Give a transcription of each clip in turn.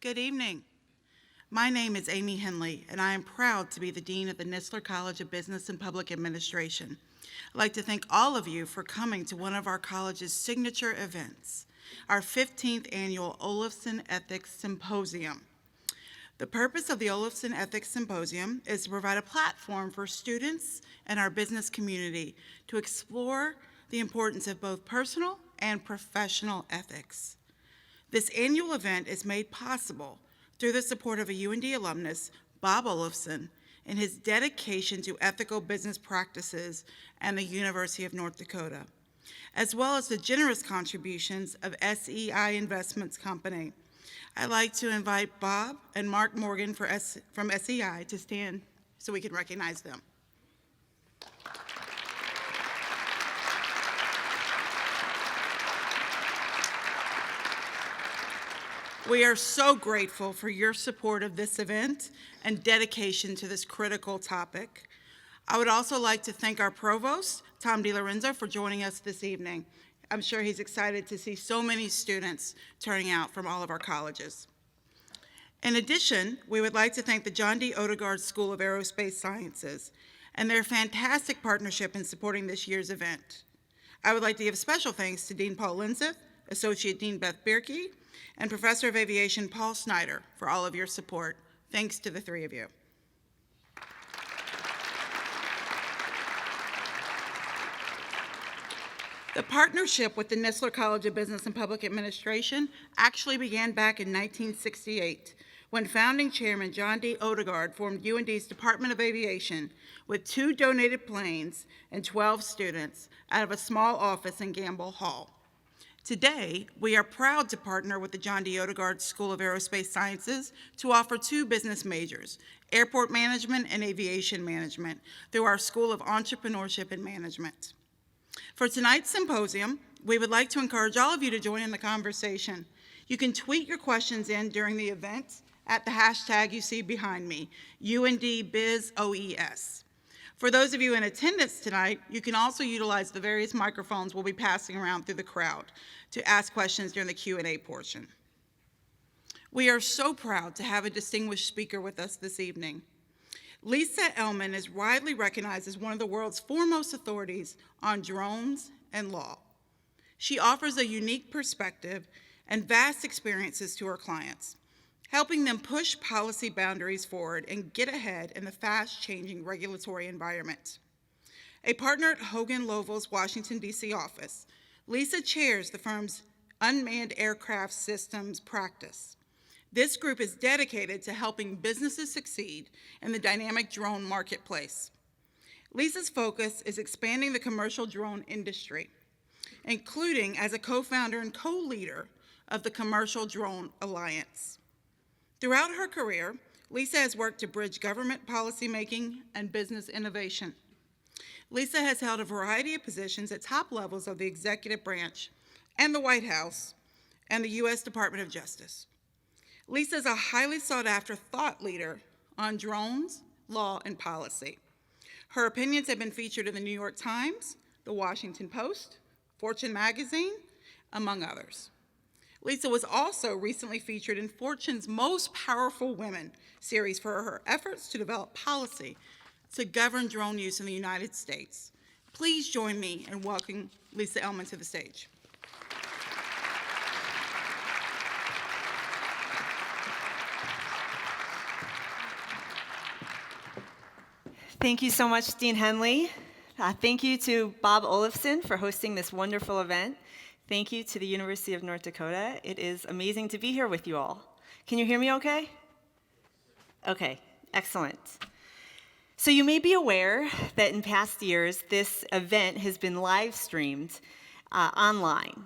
Good evening. My name is Amy Henley, and I am proud to be the Dean of the Nistler College of Business and Public Administration. I'd like to thank all of you for coming to one of our college's signature events, our 15th annual Olafson Ethics Symposium. The purpose of the Olafson Ethics Symposium is to provide a platform for students and our business community to explore the importance of both personal and professional ethics. This annual event is made possible through the support of a UND alumnus, Bob Olafson, and his dedication to ethical business practices and the University of North Dakota, as well as the generous contributions of SEI Investments Company. I'd like to invite Bob and Mark Morgan from SEI to stand so we can recognize them. We are so grateful for your support of this event and dedication to this critical topic. I would also like to thank our provost, Tom DiLorenzo, for joining us this evening. I'm sure he's excited to see so many students turning out from all of our colleges. In addition, we would like to thank the John D. Odegaard School of Aerospace Sciences and their fantastic partnership in supporting this year's event. I would like to give special thanks to Dean Paul Linseth, Associate Dean Beth Bierke, and Professor of Aviation Paul Snyder for all of your support. Thanks to the three of you. The partnership with the Nistler College of Business and Public Administration actually began back in 1968 when founding chairman John D. Odegaard formed UND's Department of Aviation with 2 donated planes and 12 students out of a small office in Gamble Hall. Today, we are proud to partner with the John D. Odegaard School of Aerospace Sciences to offer 2 business majors, Airport Management and Aviation Management, through our School of Entrepreneurship and Management. For tonight's symposium, we would like to encourage all of you to join in the conversation. You can tweet your questions in during the event at the hashtag you see behind me, UNDBizOES. For those of you in attendance tonight, you can also utilize the various microphones we'll be passing around through the crowd to ask questions during the Q&A portion. We are so proud to have a distinguished speaker with us this evening. Lisa Ellman is widely recognized as one of the world's foremost authorities on drones and law. She offers a unique perspective and vast experiences to her clients, helping them push policy boundaries forward and get ahead in the fast-changing regulatory environment. A partner at Hogan Lovells' Washington, D.C. office, Lisa chairs the firm's Unmanned Aircraft Systems practice. This group is dedicated to helping businesses succeed in the dynamic drone marketplace. Lisa's focus is expanding the commercial drone industry, including as a co-founder and co-leader of the Commercial Drone Alliance. Throughout her career, Lisa has worked to bridge government policymaking and business innovation. Lisa has held a variety of positions at top levels of the executive branch and the White House and the U.S. Department of Justice. Lisa is a highly sought-after thought leader on drones, law, and policy. Her opinions have been featured in the New York Times, the Washington Post, Fortune magazine, among others. Lisa was also recently featured in Fortune's Most Powerful Women series for her efforts to develop policy to govern drone use in the United States. Please join me in welcoming Lisa Ellman to the stage. Thank you so much, Dean Henley. Thank you to Bob Olafson for hosting this wonderful event. Thank you to the University of North Dakota. It is amazing to be here with you all. Can you hear me okay? Okay, excellent. So you may be aware that in past years, this event has been live streamed online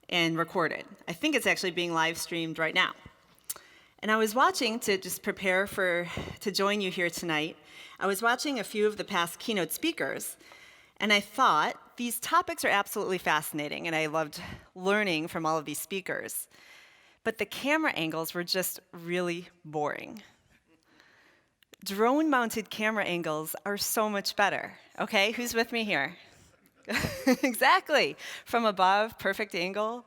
and recorded. I think it's actually being live streamed right now. And I was watching to just prepare to join you here tonight. I was watching a few of the past keynote speakers, and I thought these topics are absolutely fascinating, and I loved learning from all of these speakers. But the camera angles were just really boring. Drone-mounted camera angles are so much better. Okay, who's with me here? Exactly. From above, perfect angle.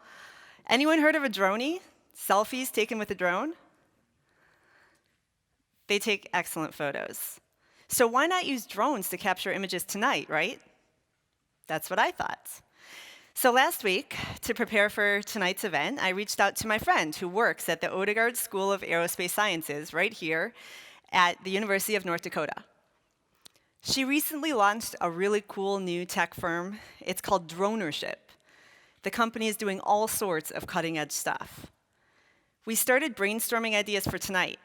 Anyone heard of a droney? Selfies taken with a drone? They take excellent photos. So why not use drones to capture images tonight, right? That's what I thought. So last week, to prepare for tonight's event, I reached out to my friend who works at the Odegaard School of Aerospace Sciences right here at the University of North Dakota. She recently launched a really cool new tech firm. It's called Dronership. The company is doing all sorts of cutting-edge stuff. We started brainstorming ideas for tonight,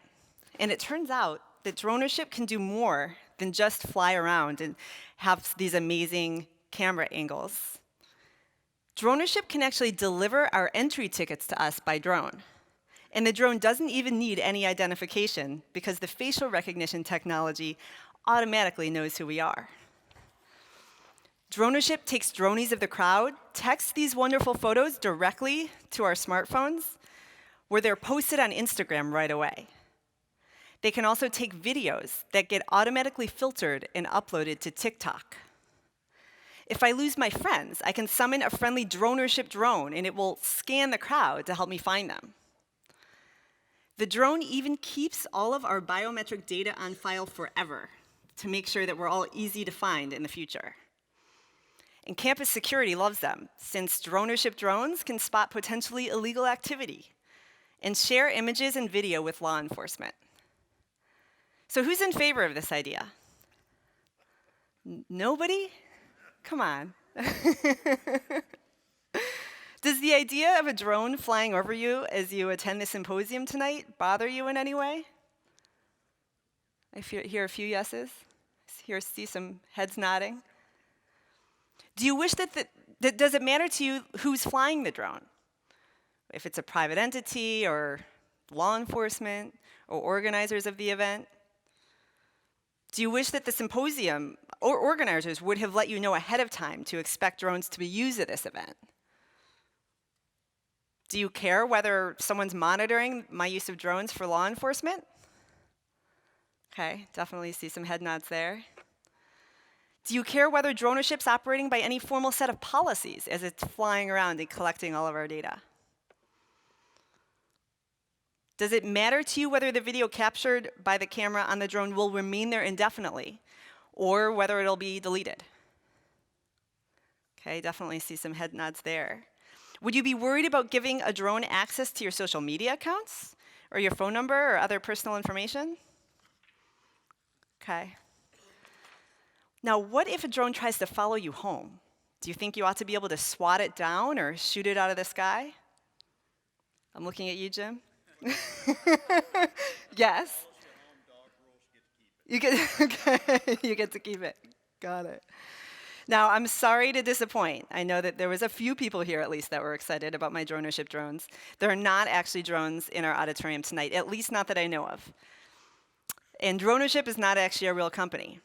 and it turns out that Dronership can do more than just fly around and have these amazing camera angles. Dronership can actually deliver our entry tickets to us by drone. And the drone doesn't even need any identification because the facial recognition technology automatically knows who we are. Dronership takes dronies of the crowd, texts these wonderful photos directly to our smartphones, where they're posted on Instagram right away. They can also take videos that get automatically filtered and uploaded to TikTok. If I lose my friends, I can summon a friendly Dronership drone, and it will scan the crowd to help me find them. The drone even keeps all of our biometric data on file forever to make sure that we're all easy to find in the future. And campus security loves them, since Dronership drones can spot potentially illegal activity and share images and video with law enforcement. So who's in favor of this idea? Nobody? Come on. Does the idea of a drone flying over you as you attend the symposium tonight bother you in any way? I hear a few yeses. See some heads nodding. Do you wish does it matter to you who's flying the drone? If it's a private entity or law enforcement or organizers of the event? Do you wish that the symposium or organizers would have let you know ahead of time to expect drones to be used at this event? Do you care whether someone's monitoring my use of drones for law enforcement? Okay, definitely see some head nods there. Do you care whether Dronership's operating by any formal set of policies as it's flying around and collecting all of our data? Does it matter to you whether the video captured by the camera on the drone will remain there indefinitely, or whether it'll be deleted? Okay, definitely see some head nods there. Would you be worried about giving a drone access to your social media accounts, or your phone number, or other personal information? Okay. Now, what if a drone tries to follow you home? Do you think you ought to be able to swat it down or shoot it out of the sky? I'm looking at you, Jim. Yes. You get you get to keep it. Got it. Now, I'm sorry to disappoint. I know that there was a few people here, at least, that were excited about my Dronership drones. There are not actually drones in our auditorium tonight, at least not that I know of. And Dronership is not actually a real company.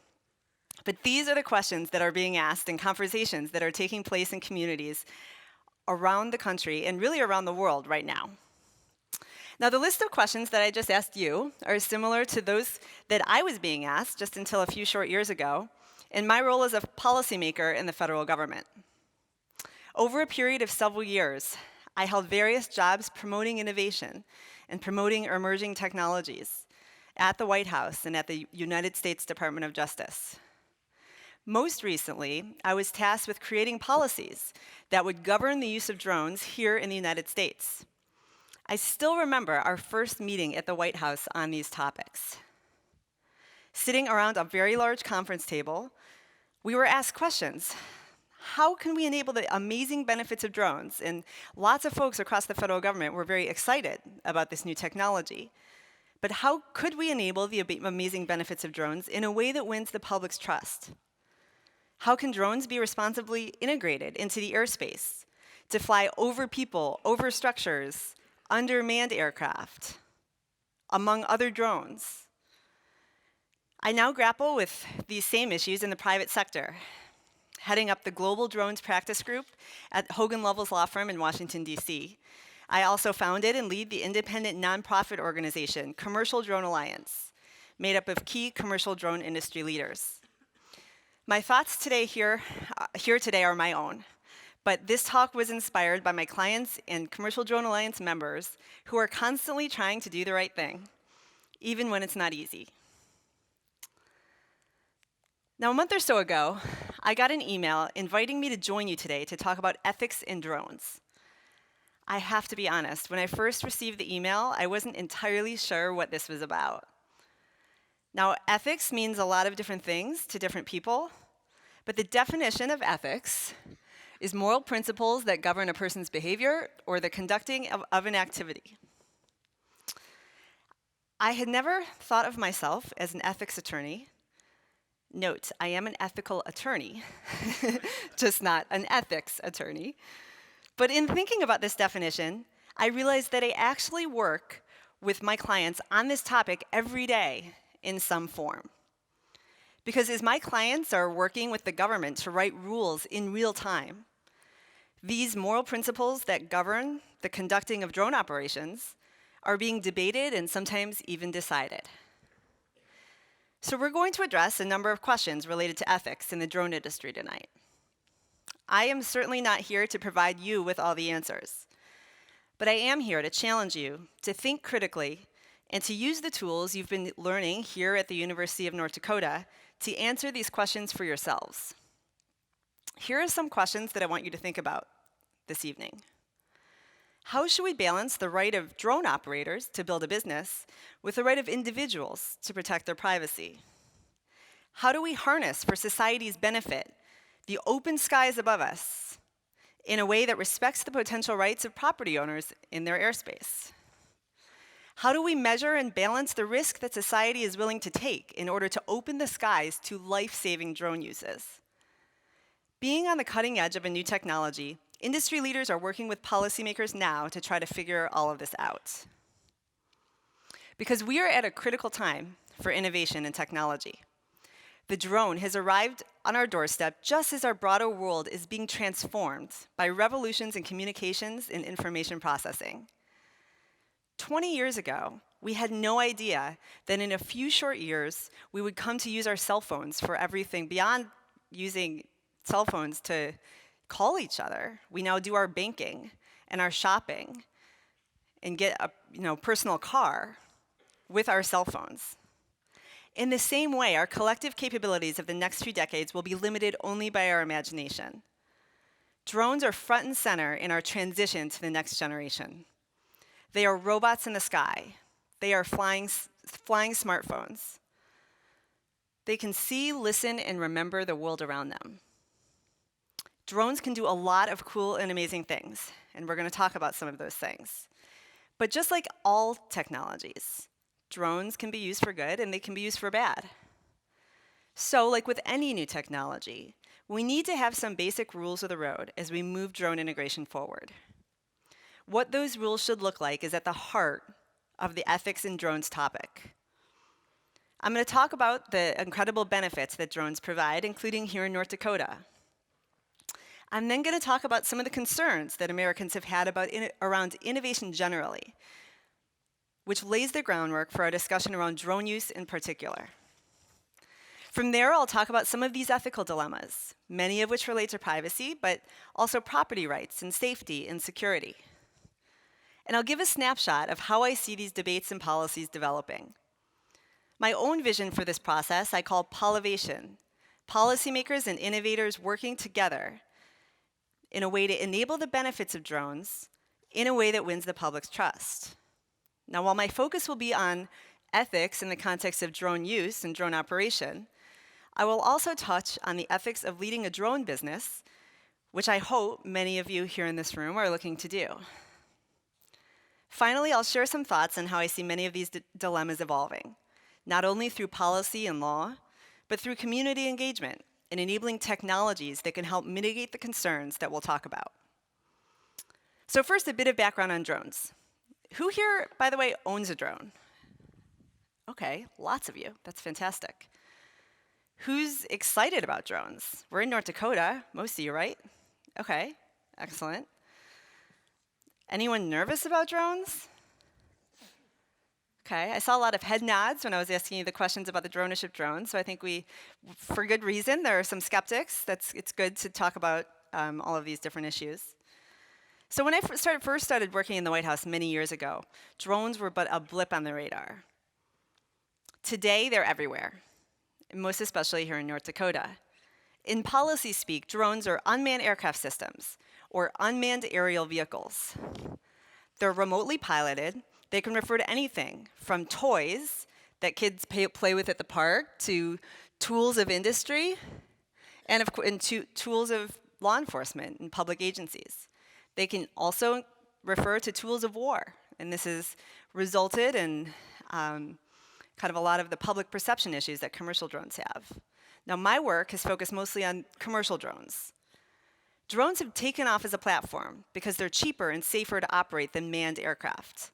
But these are the questions that are being asked in conversations that are taking place in communities around the country and really around the world right now. Now, the list of questions that I just asked you are similar to those that I was being asked just until a few short years ago in my role as a policymaker in the federal government. Over a period of several years, I held various jobs promoting innovation and promoting emerging technologies at the White House and at the United States Department of Justice. Most recently, I was tasked with creating policies that would govern the use of drones here in the United States. I still remember our first meeting at the White House on these topics. Sitting around a very large conference table, we were asked questions. How can we enable the amazing benefits of drones? And lots of folks across the federal government were very excited about this new technology. But how could we enable the amazing benefits of drones in a way that wins the public's trust? How can drones be responsibly integrated into the airspace to fly over people, over structures, undermanned aircraft, among other drones? I now grapple with these same issues in the private sector, heading up the Global Drones Practice Group at Hogan Lovells Law Firm in Washington, D.C. I also founded and lead the independent nonprofit organization, Commercial Drone Alliance, made up of key commercial drone industry leaders. My thoughts today here today are my own, but this talk was inspired by my clients and Commercial Drone Alliance members who are constantly trying to do the right thing, even when it's not easy. Now, a month or so ago, I got an email inviting me to join you today to talk about ethics in drones. I have to be honest, when I first received the email, I wasn't entirely sure what this was about. Now, ethics means a lot of different things to different people, but the definition of ethics is moral principles that govern a person's behavior or the conducting of an activity. I had never thought of myself as an ethics attorney. Note, I am an ethical attorney, just not an ethics attorney. But in thinking about this definition, I realized that I actually work with my clients on this topic every day in some form. Because as my clients are working with the government to write rules in real time, these moral principles that govern the conducting of drone operations are being debated and sometimes even decided. So we're going to address a number of questions related to ethics in the drone industry tonight. I am certainly not here to provide you with all the answers, but I am here to challenge you to think critically and to use the tools you've been learning here at the University of North Dakota to answer these questions for yourselves. Here are some questions that I want you to think about this evening. How should we balance the right of drone operators to build a business with the right of individuals to protect their privacy? How do we harness for society's benefit the open skies above us in a way that respects the potential rights of property owners in their airspace? How do we measure and balance the risk that society is willing to take in order to open the skies to life-saving drone uses? Being on the cutting edge of a new technology, industry leaders are working with policymakers now to try to figure all of this out. Because we are at a critical time for innovation and technology. The drone has arrived on our doorstep just as our broader world is being transformed by revolutions in communications and information processing. 20 years ago, we had no idea that in a few short years, we would come to use our cell phones for everything beyond using cell phones to call each other. We now do our banking and our shopping and get a personal car with our cell phones. In the same way, our collective capabilities of the next few decades will be limited only by our imagination. Drones are front and center in our transition to the next generation. They are robots in the sky. They are flying smartphones. They can see, listen, and remember the world around them. Drones can do a lot of cool and amazing things, and we're going to talk about some of those things. But just like all technologies, drones can be used for good and they can be used for bad. So, like with any new technology, we need to have some basic rules of the road as we move drone integration forward. What those rules should look like is at the heart of the ethics in drones topic. I'm going to talk about the incredible benefits that drones provide, including here in North Dakota. I'm then going to talk about some of the concerns that Americans have had around innovation generally, which lays the groundwork for our discussion around drone use in particular. From there, I'll talk about some of these ethical dilemmas, many of which relate to privacy, but also property rights and safety and security. And I'll give a snapshot of how I see these debates and policies developing. My own vision for this process I call Polivation, policymakers and innovators working together in a way to enable the benefits of drones in a way that wins the public's trust. Now, while my focus will be on ethics in the context of drone use and drone operation, I will also touch on the ethics of leading a drone business, which I hope many of you here in this room are looking to do. Finally, I'll share some thoughts on how I see many of these dilemmas evolving, not only through policy and law, but through community engagement and enabling technologies that can help mitigate the concerns that we'll talk about. So first, a bit of background on drones. Who here, by the way, owns a drone? Okay, lots of you. That's fantastic. Who's excited about drones? We're in North Dakota, most of you, right? Okay, excellent. Anyone nervous about drones? Okay, I saw a lot of head nods when I was asking you the questions about the drone-to-ship drone, so I think for good reason, there are some skeptics. It's good to talk about all of these different issues. So when I first started working in the White House many years ago, drones were but a blip on the radar. Today, they're everywhere, most especially here in North Dakota. In policy speak, drones are unmanned aircraft systems, or unmanned aerial vehicles. They're remotely piloted. They can refer to anything from toys that kids play with at the park to tools of industry and to tools of law enforcement and public agencies. They can also refer to tools of war, and this has resulted in kind of a lot of the public perception issues that commercial drones have. Now, my work has focused mostly on commercial drones. Drones have taken off as a platform because they're cheaper and safer to operate than manned aircraft.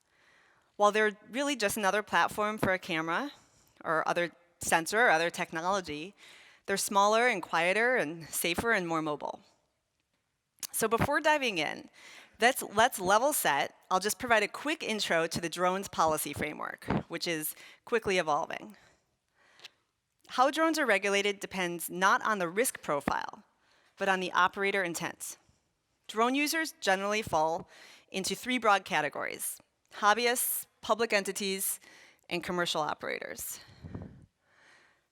While they're really just another platform for a camera or other sensor or other technology, they're smaller and quieter and safer and more mobile. So before diving in, let's level set. I'll just provide a quick intro to the drones policy framework, which is quickly evolving. How drones are regulated depends not on the risk profile, but on the operator intent. Drone users generally fall into three broad categories: hobbyists, public entities, and commercial operators.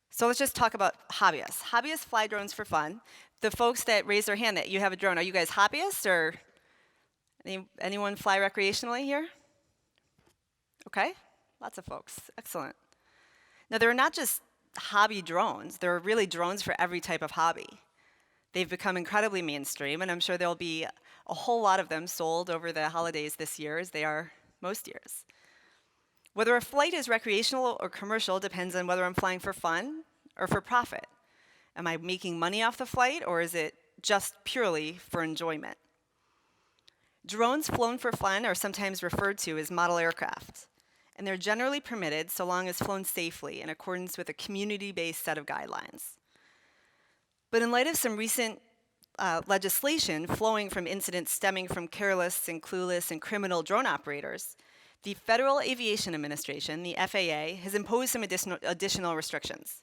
So let's just talk about hobbyists. Hobbyists fly drones for fun. The folks that raise their hand that you have a drone, are you guys hobbyists, or anyone fly recreationally here? Okay, lots of folks, excellent. Now, there are not just hobby drones, there are really drones for every type of hobby. They've become incredibly mainstream, and I'm sure there'll be a whole lot of them sold over the holidays this year, as they are most years. Whether a flight is recreational or commercial depends on whether I'm flying for fun or for profit. Am I making money off the flight, or is it just purely for enjoyment? Drones flown for fun are sometimes referred to as model aircraft, and they're generally permitted so long as flown safely in accordance with a community-based set of guidelines. But in light of some recent legislation flowing from incidents stemming from careless and clueless and criminal drone operators, the Federal Aviation Administration, the FAA, has imposed some additional restrictions.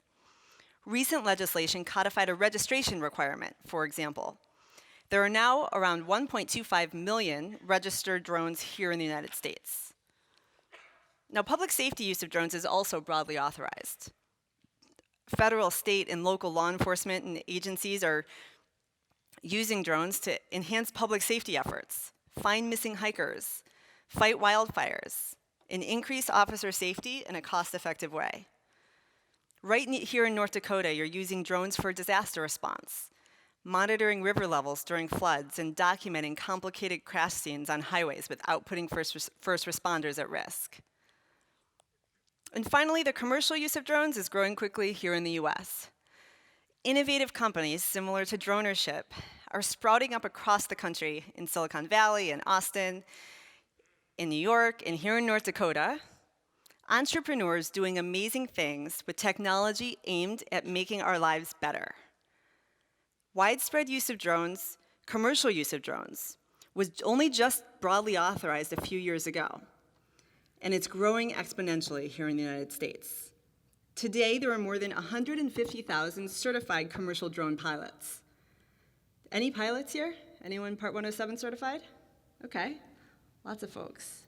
Recent legislation codified a registration requirement, for example. There are now around 1.25 million registered drones here in the United States. Now, public safety use of drones is also broadly authorized. Federal, state, and local law enforcement and agencies are using drones to enhance public safety efforts, find missing hikers, fight wildfires, and increase officer safety in a cost-effective way. Right here in North Dakota, you're using drones for disaster response, monitoring river levels during floods, and documenting complicated crash scenes on highways without putting first responders at risk. And finally, the commercial use of drones is growing quickly here in the US. Innovative companies similar to Dronership are sprouting up across the country in Silicon Valley, in Austin, in New York, and here in North Dakota. Entrepreneurs doing amazing things with technology aimed at making our lives better. Widespread use of drones, commercial use of drones, was only just broadly authorized a few years ago, and it's growing exponentially here in the United States. Today, there are more than 150,000 certified commercial drone pilots. Any pilots here? Anyone Part 107 certified? Okay, lots of folks.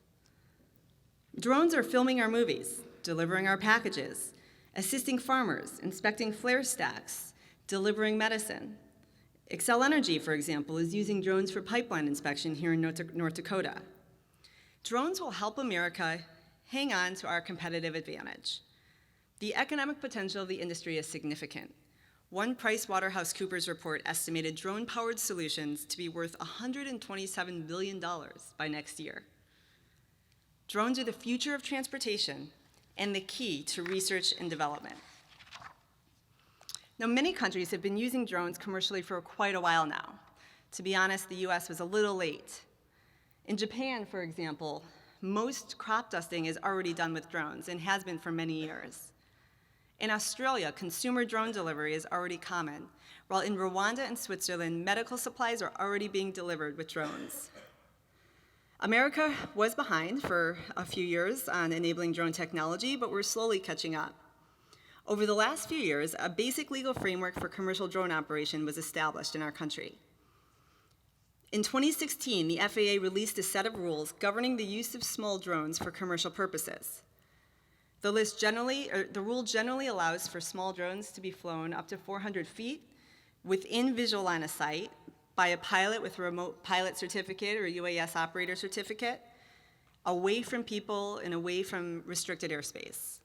Drones are filming our movies, delivering our packages, assisting farmers, inspecting flare stacks, delivering medicine. Xcel Energy, for example, is using drones for pipeline inspection here in North Dakota. Drones will help America hang on to our competitive advantage. The economic potential of the industry is significant. One PricewaterhouseCoopers report estimated drone-powered solutions to be worth $127 billion by next year. Drones are the future of transportation and the key to research and development. Now, many countries have been using drones commercially for quite a while now. To be honest, the US was a little late. In Japan, for example, most crop dusting is already done with drones and has been for many years. In Australia, consumer drone delivery is already common, while in Rwanda and Switzerland, medical supplies are already being delivered with drones. America was behind for a few years on enabling drone technology, but we're slowly catching up. Over the last few years, a basic legal framework for commercial drone operation was established in our country. In 2016, the FAA released a set of rules governing the use of small drones for commercial purposes. The rule generally allows for small drones to be flown up to 400 feet within visual line of sight by a pilot with a remote pilot certificate or UAS operator certificate, away from people and away from restricted airspace.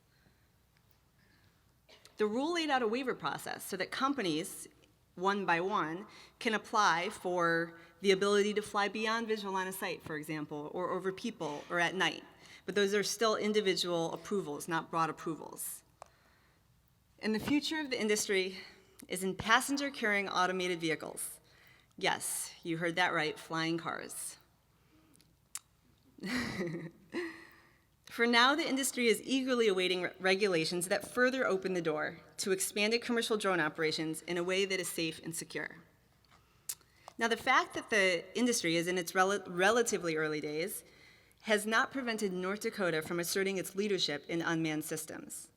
The rule laid out a waiver process so that companies, one by one, can apply for the ability to fly beyond visual line of sight, for example, or over people or at night. But those are still individual approvals, not broad approvals. And the future of the industry is in passenger-carrying automated vehicles. Yes, you heard that right, flying cars. For now, the industry is eagerly awaiting regulations that further open the door to expanded commercial drone operations in a way that is safe and secure. Now, the fact that the industry is in its relatively early days has not prevented North Dakota from asserting its leadership in unmanned systems.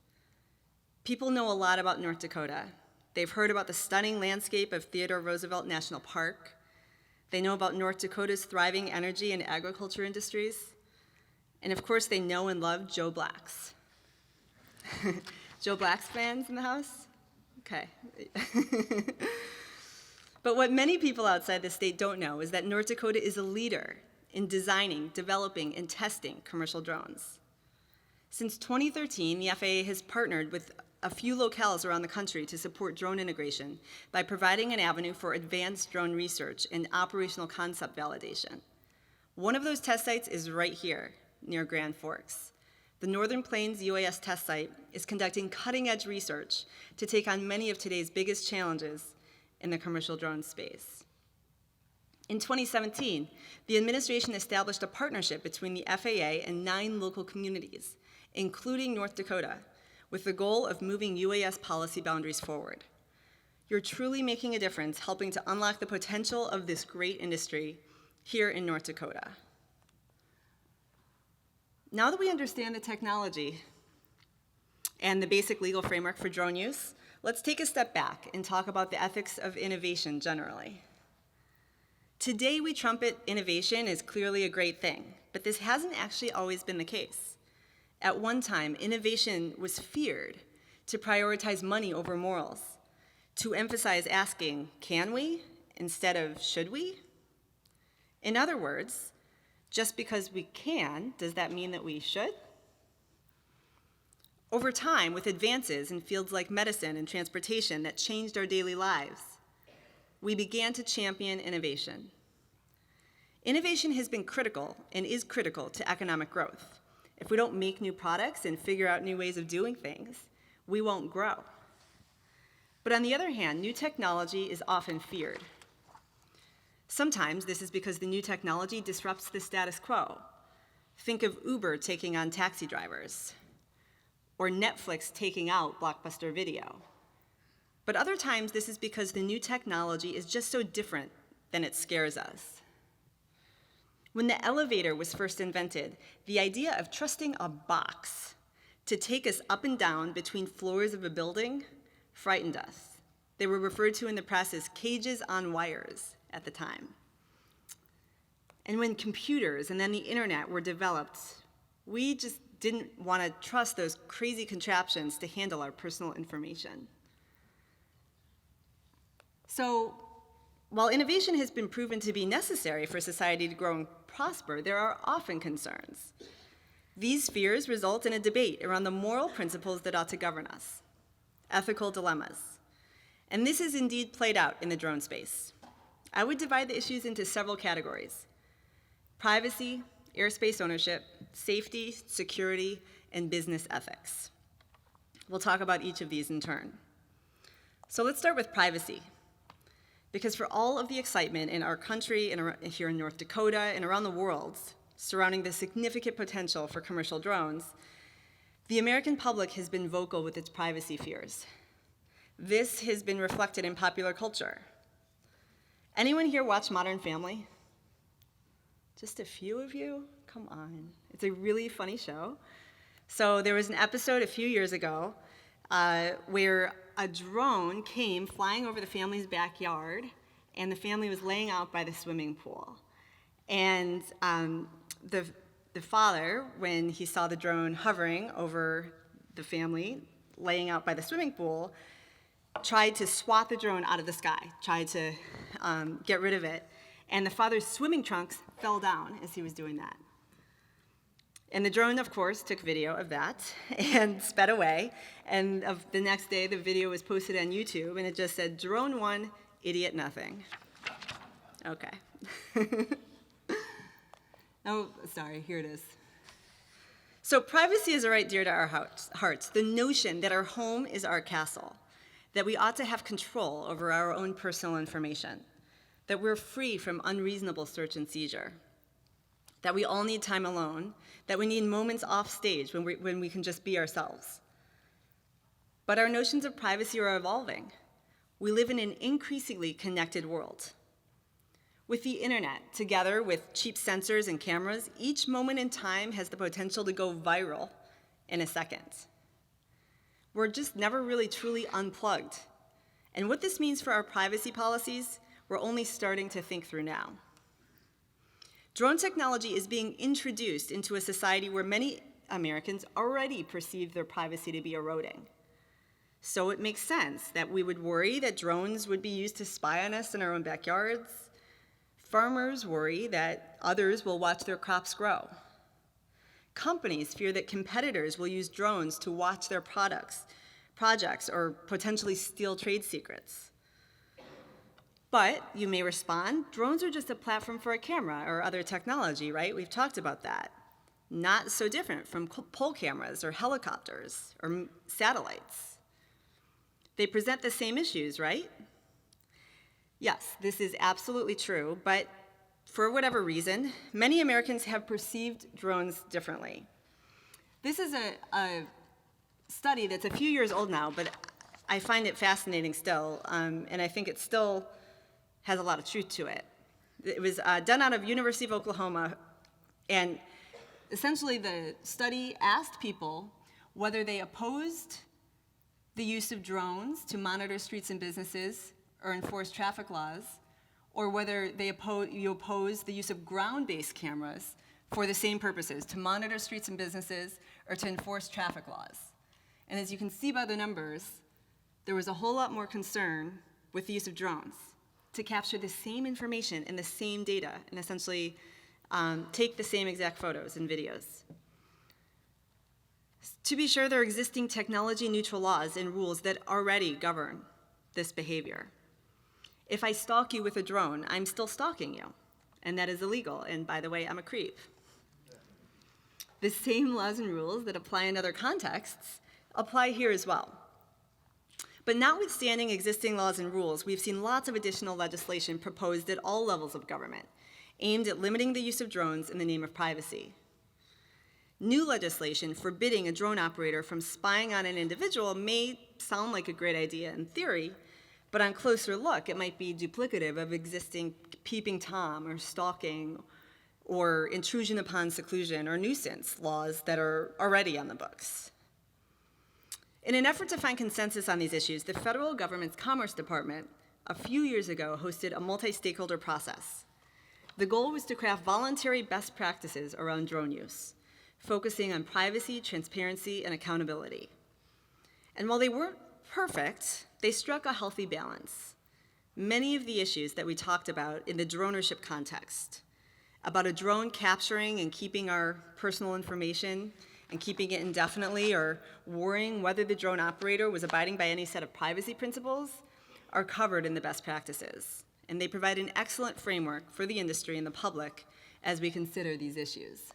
People know a lot about North Dakota. They've heard about the stunning landscape of Theodore Roosevelt National Park. They know about North Dakota's thriving energy and agriculture industries. And of course, they know and love Joe Blacks. Joe Blacks fans in the house? Okay. But what many people outside the state don't know is that North Dakota is a leader in designing, developing, and testing commercial drones. Since 2013, the FAA has partnered with a few locales around the country to support drone integration by providing an avenue for advanced drone research and operational concept validation. One of those test sites is right here, near Grand Forks. The Northern Plains UAS test site is conducting cutting-edge research to take on many of today's biggest challenges in the commercial drone space. In 2017, the administration established a partnership between the FAA and 9 local communities, including North Dakota, with the goal of moving UAS policy boundaries forward. You're truly making a difference, helping to unlock the potential of this great industry here in North Dakota. Now that we understand the technology and the basic legal framework for drone use, let's take a step back and talk about the ethics of innovation generally. Today, we trumpet innovation as clearly a great thing, but this hasn't actually always been the case. At one time, innovation was feared to prioritize money over morals, to emphasize asking, can we, instead of should we? In other words, just because we can, does that mean that we should? Over time, with advances in fields like medicine and transportation that changed our daily lives, we began to champion innovation. Innovation has been critical and is critical to economic growth. If we don't make new products and figure out new ways of doing things, we won't grow. But on the other hand, new technology is often feared. Sometimes this is because the new technology disrupts the status quo. Think of Uber taking on taxi drivers, or Netflix taking out Blockbuster Video. But other times this is because the new technology is just so different that it scares us. When the elevator was first invented, the idea of trusting a box to take us up and down between floors of a building frightened us. They were referred to in the press as cages on wires at the time. And when computers and then the internet were developed, we just didn't want to trust those crazy contraptions to handle our personal information. So, while innovation has been proven to be necessary for society to grow and prosper, there are often concerns. These fears result in a debate around the moral principles that ought to govern us, ethical dilemmas. And this is indeed played out in the drone space. I would divide the issues into several categories: privacy, airspace ownership, safety, security, and business ethics. We'll talk about each of these in turn. So let's start with privacy. Because for all of the excitement in our country and here in North Dakota and around the world surrounding the significant potential for commercial drones, the American public has been vocal with its privacy fears. This has been reflected in popular culture. Anyone here watch Modern Family? Just a few of you? Come on. It's a really funny show. So there was an episode a few years ago where a drone came flying over the family's backyard, and the family was laying out by the swimming pool. And the father, when he saw the drone hovering over the family laying out by the swimming pool tried to swat the drone out of the sky, tried to get rid of it. And the father's swimming trunks fell down as he was doing that. And the drone, of course, took video of that and sped away. And the next day, the video was posted on YouTube, and it just said, "Drone 1, idiot nothing." Okay. Oh, sorry, here it is. So privacy is a right dear to our hearts. The notion that our home is our castle, that we ought to have control over our own personal information, that we're free from unreasonable search and seizure, that we all need time alone, that we need moments off stage when we can just be ourselves. But our notions of privacy are evolving. We live in an increasingly connected world. With the internet, together with cheap sensors and cameras, each moment in time has the potential to go viral in a second. We're just never really truly unplugged. And what this means for our privacy policies, we're only starting to think through now. Drone technology is being introduced into a society where many Americans already perceive their privacy to be eroding. So it makes sense that we would worry that drones would be used to spy on us in our own backyards. Farmers worry that others will watch their crops grow. Companies fear that competitors will use drones to watch their projects, or potentially steal trade secrets. But you may respond, drones are just a platform for a camera or other technology, right? We've talked about that. Not so different from pole cameras or helicopters or satellites. They present the same issues, right? Yes, this is absolutely true, but for whatever reason, many Americans have perceived drones differently. This is a study that's a few years old now, but I find it fascinating still, and I think it still has a lot of truth to it. It was done out of University of Oklahoma, and essentially the study asked people whether they opposed the use of drones to monitor streets and businesses or enforce traffic laws, or whether you oppose the use of ground-based cameras for the same purposes, to monitor streets and businesses or to enforce traffic laws. And as you can see by the numbers, there was a whole lot more concern with the use of drones to capture the same information and the same data and essentially take the same exact photos and videos. To be sure, there are existing technology-neutral laws and rules that already govern this behavior. If I stalk you with a drone, I'm still stalking you, and that is illegal. And by the way, I'm a creep. The same laws and rules that apply in other contexts apply here as well. But notwithstanding existing laws and rules, we've seen lots of additional legislation proposed at all levels of government, aimed at limiting the use of drones in the name of privacy. New legislation forbidding a drone operator from spying on an individual may sound like a great idea in theory, but on closer look, it might be duplicative of existing peeping Tom or stalking or intrusion upon seclusion or nuisance laws that are already on the books. In an effort to find consensus on these issues, the federal government's Commerce Department a few years ago hosted a multi-stakeholder process. The goal was to craft voluntary best practices around drone use, focusing on privacy, transparency, and accountability. And while they weren't perfect, they struck a healthy balance. Many of the issues that we talked about in the dronership context, about a drone capturing and keeping our personal information and keeping it indefinitely, or worrying whether the drone operator was abiding by any set of privacy principles, are covered in the best practices. And they provide an excellent framework for the industry and the public as we consider these issues.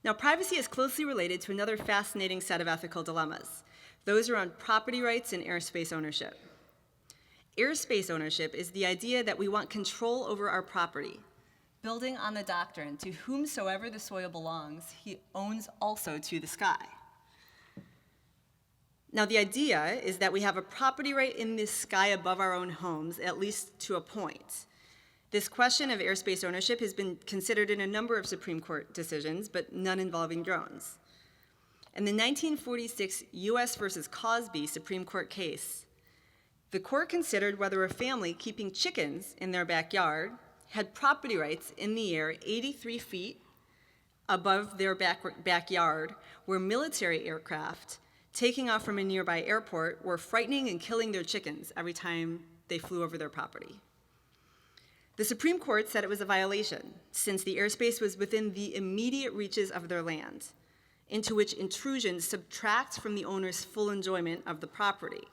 Now, privacy is closely related to another fascinating set of ethical dilemmas, those around property rights and airspace ownership. Airspace ownership is the idea that we want control over our property, building on the doctrine, to whomsoever the soil belongs, he owns also to the sky. Now, the idea is that we have a property right in the sky above our own homes, at least to a point. This question of airspace ownership has been considered in a number of Supreme Court decisions, but none involving drones. In the 1946 U.S. versus Cosby Supreme Court case, the court considered whether a family keeping chickens in their backyard had property rights in the air 83 feet above their backyard were military aircraft taking off from a nearby airport were frightening and killing their chickens every time they flew over their property. The Supreme Court said it was a violation, since the airspace was within the immediate reaches of their land, into which intrusion subtracts from the owner's full enjoyment of the property.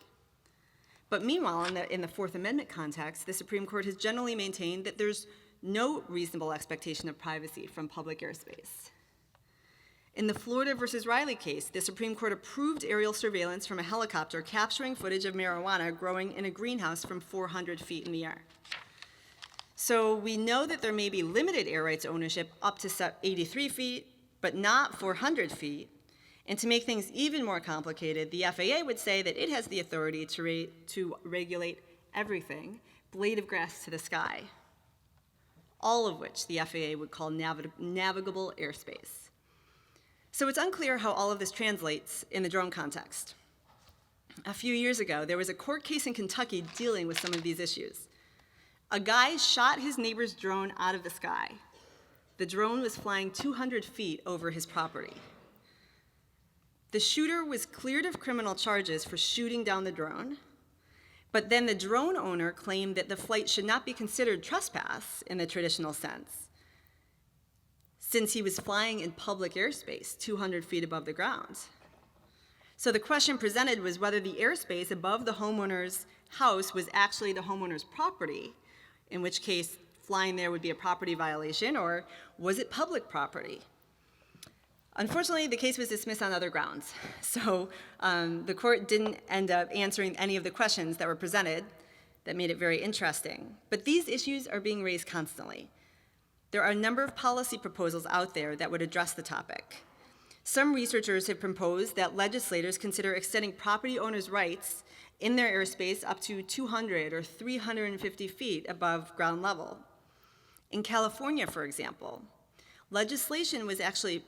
But meanwhile, in the Fourth Amendment context, the Supreme Court has generally maintained that there's no reasonable expectation of privacy from public airspace. In the Florida versus Riley case, the Supreme Court approved aerial surveillance from a helicopter capturing footage of marijuana growing in a greenhouse from 400 feet in the air. So we know that there may be limited air rights ownership up to 83 feet, but not 400 feet. And to make things even more complicated, the FAA would say that it has the authority to regulate everything, blade of grass to the sky, all of which the FAA would call navigable airspace. So it's unclear how all of this translates in the drone context. A few years ago, there was a court case in Kentucky dealing with some of these issues. A guy shot his neighbor's drone out of the sky. The drone was flying 200 feet over his property. The shooter was cleared of criminal charges for shooting down the drone, but then the drone owner claimed that the flight should not be considered trespass in the traditional sense, since he was flying in public airspace 200 feet above the ground. So the question presented was whether the airspace above the homeowner's house was actually the homeowner's property, in which case flying there would be a property violation, or was it public property? Unfortunately, the case was dismissed on other grounds. So the court didn't end up answering any of the questions that were presented. That made it very interesting. But these issues are being raised constantly. There are a number of policy proposals out there that would address the topic. Some researchers have proposed that legislators consider extending property owners' rights in their airspace up to 200 or 350 feet above ground level. In California, for example, legislation was actually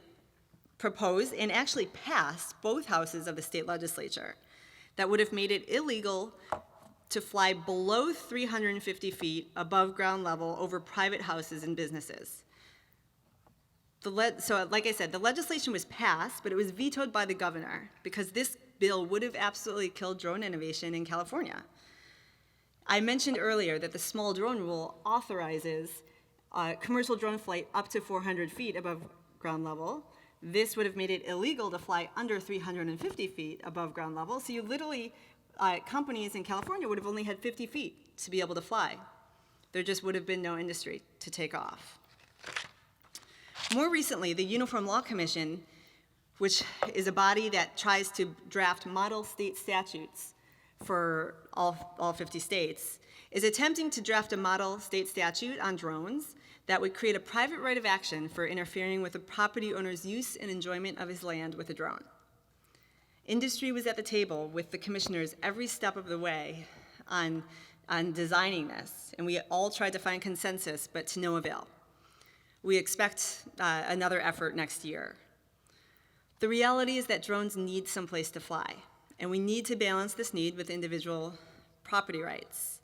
proposed and actually passed both houses of the state legislature that would have made it illegal to fly below 350 feet above ground level over private houses and businesses. So like I said, the legislation was passed, but it was vetoed by the governor because this bill would have absolutely killed drone innovation in California. I mentioned earlier that the small drone rule authorizes commercial drone flight up to 400 feet above ground level. This would have made it illegal to fly under 350 feet above ground level. So you literally, companies in California would have only had 50 feet to be able to fly. There just would have been no industry to take off. More recently, the Uniform Law Commission, which is a body that tries to draft model state statutes for all 50 states, is attempting to draft a model state statute on drones that would create a private right of action for interfering with a property owner's use and enjoyment of his land with a drone. Industry was at the table with the commissioners every step of the way on designing this, and we all tried to find consensus, but to no avail. We expect another effort next year. The reality is that drones need someplace to fly, and we need to balance this need with individual property rights.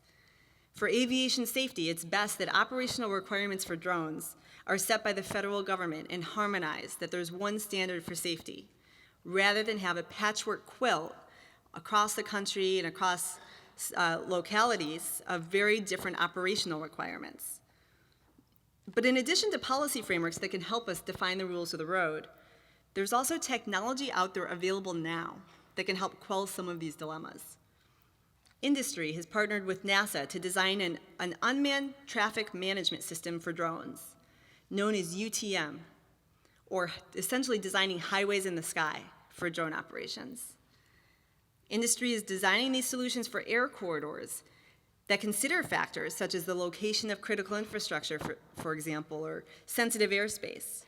For aviation safety, it's best that operational requirements for drones are set by the federal government and harmonized, that there's one standard for safety, rather than have a patchwork quilt across the country and across localities of very different operational requirements. But in addition to policy frameworks that can help us define the rules of the road, there's also technology out there available now that can help quell some of these dilemmas. Industry has partnered with NASA to design an unmanned traffic management system for drones, known as UTM, or essentially designing highways in the sky for drone operations. Industry is designing these solutions for air corridors that consider factors such as the location of critical infrastructure, for example, or sensitive airspace.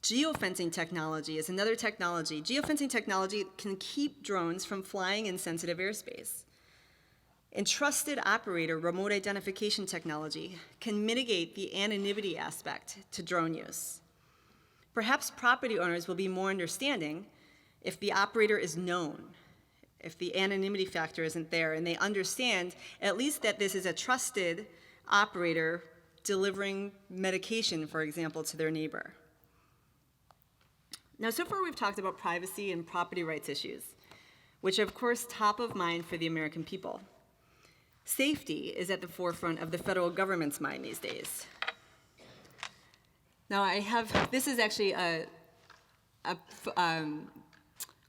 Geofencing technology is another technology. Geofencing technology can keep drones from flying in sensitive airspace. And trusted operator remote identification technology can mitigate the anonymity aspect to drone use. Perhaps property owners will be more understanding if the operator is known, if the anonymity factor isn't there, and they understand at least that this is a trusted operator delivering medication, for example, to their neighbor. Now, so far we've talked about privacy and property rights issues, which are of course top of mind for the American people. Safety is at the forefront of the federal government's mind these days. Now this is actually a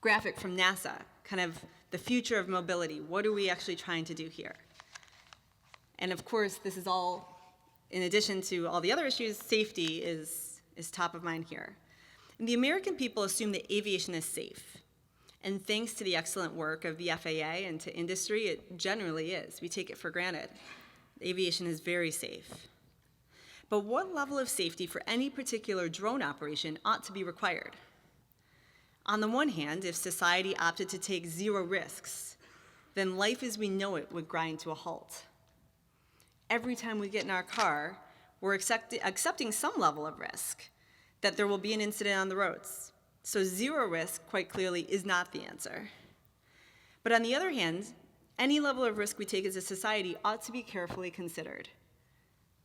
graphic from NASA, kind of the future of mobility. What are we actually trying to do here? And of course, this is all, in addition to all the other issues, safety is top of mind here. And the American people assume that aviation is safe. And thanks to the excellent work of the FAA and to industry, it generally is. We take it for granted. Aviation is very safe. But what level of safety for any particular drone operation ought to be required? On the one hand, if society opted to take zero risks, then life as we know it would grind to a halt. Every time we get in our car, we're accepting some level of risk, that there will be an incident on the roads. So zero risk, quite clearly, is not the answer. But on the other hand, any level of risk we take as a society ought to be carefully considered.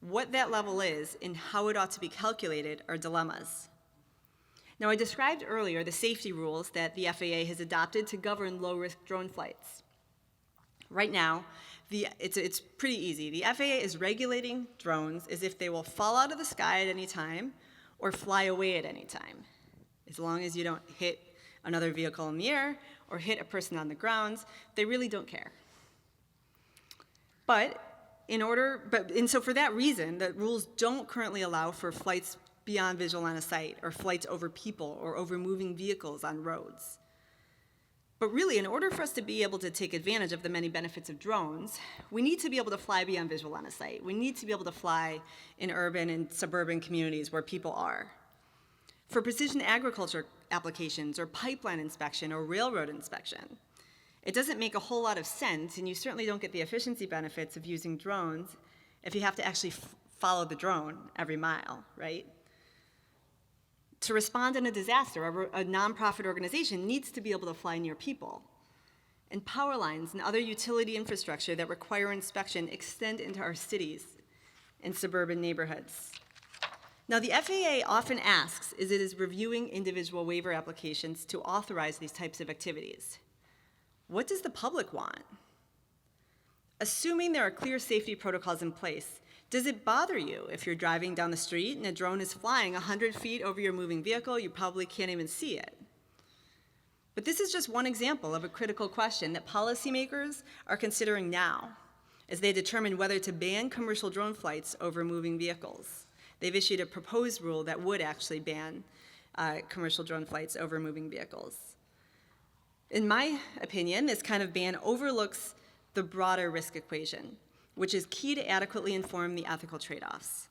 What that level is and how it ought to be calculated are dilemmas. Now, I described earlier the safety rules that the FAA has adopted to govern low-risk drone flights. Right now, it's pretty easy. The FAA is regulating drones as if they will fall out of the sky at any time or fly away at any time, as long as you don't hit another vehicle in the air or hit a person on the ground. They really don't care. So for that reason, the rules don't currently allow for flights beyond visual line of sight, or flights over people, or over moving vehicles on roads. But really, in order for us to be able to take advantage of the many benefits of drones, we need to be able to fly beyond visual line of sight. We need to be able to fly in urban and suburban communities where people are. For precision agriculture applications, or pipeline inspection, or railroad inspection, it doesn't make a whole lot of sense, and you certainly don't get the efficiency benefits of using drones if you have to actually follow the drone every mile, right? To respond in a disaster, a nonprofit organization needs to be able to fly near people. And power lines and other utility infrastructure that require inspection extend into our cities and suburban neighborhoods. Now, the FAA often asks as it is reviewing individual waiver applications to authorize these types of activities, what does the public want? Assuming there are clear safety protocols in place, does it bother you if you're driving down the street and a drone is flying 100 feet over your moving vehicle? You probably can't even see it. But this is just one example of a critical question that policymakers are considering now as they determine whether to ban commercial drone flights over moving vehicles. They've issued a proposed rule that would actually ban commercial drone flights over moving vehicles. In my opinion, this kind of ban overlooks the broader risk equation, which is key to adequately inform the ethical trade-offs.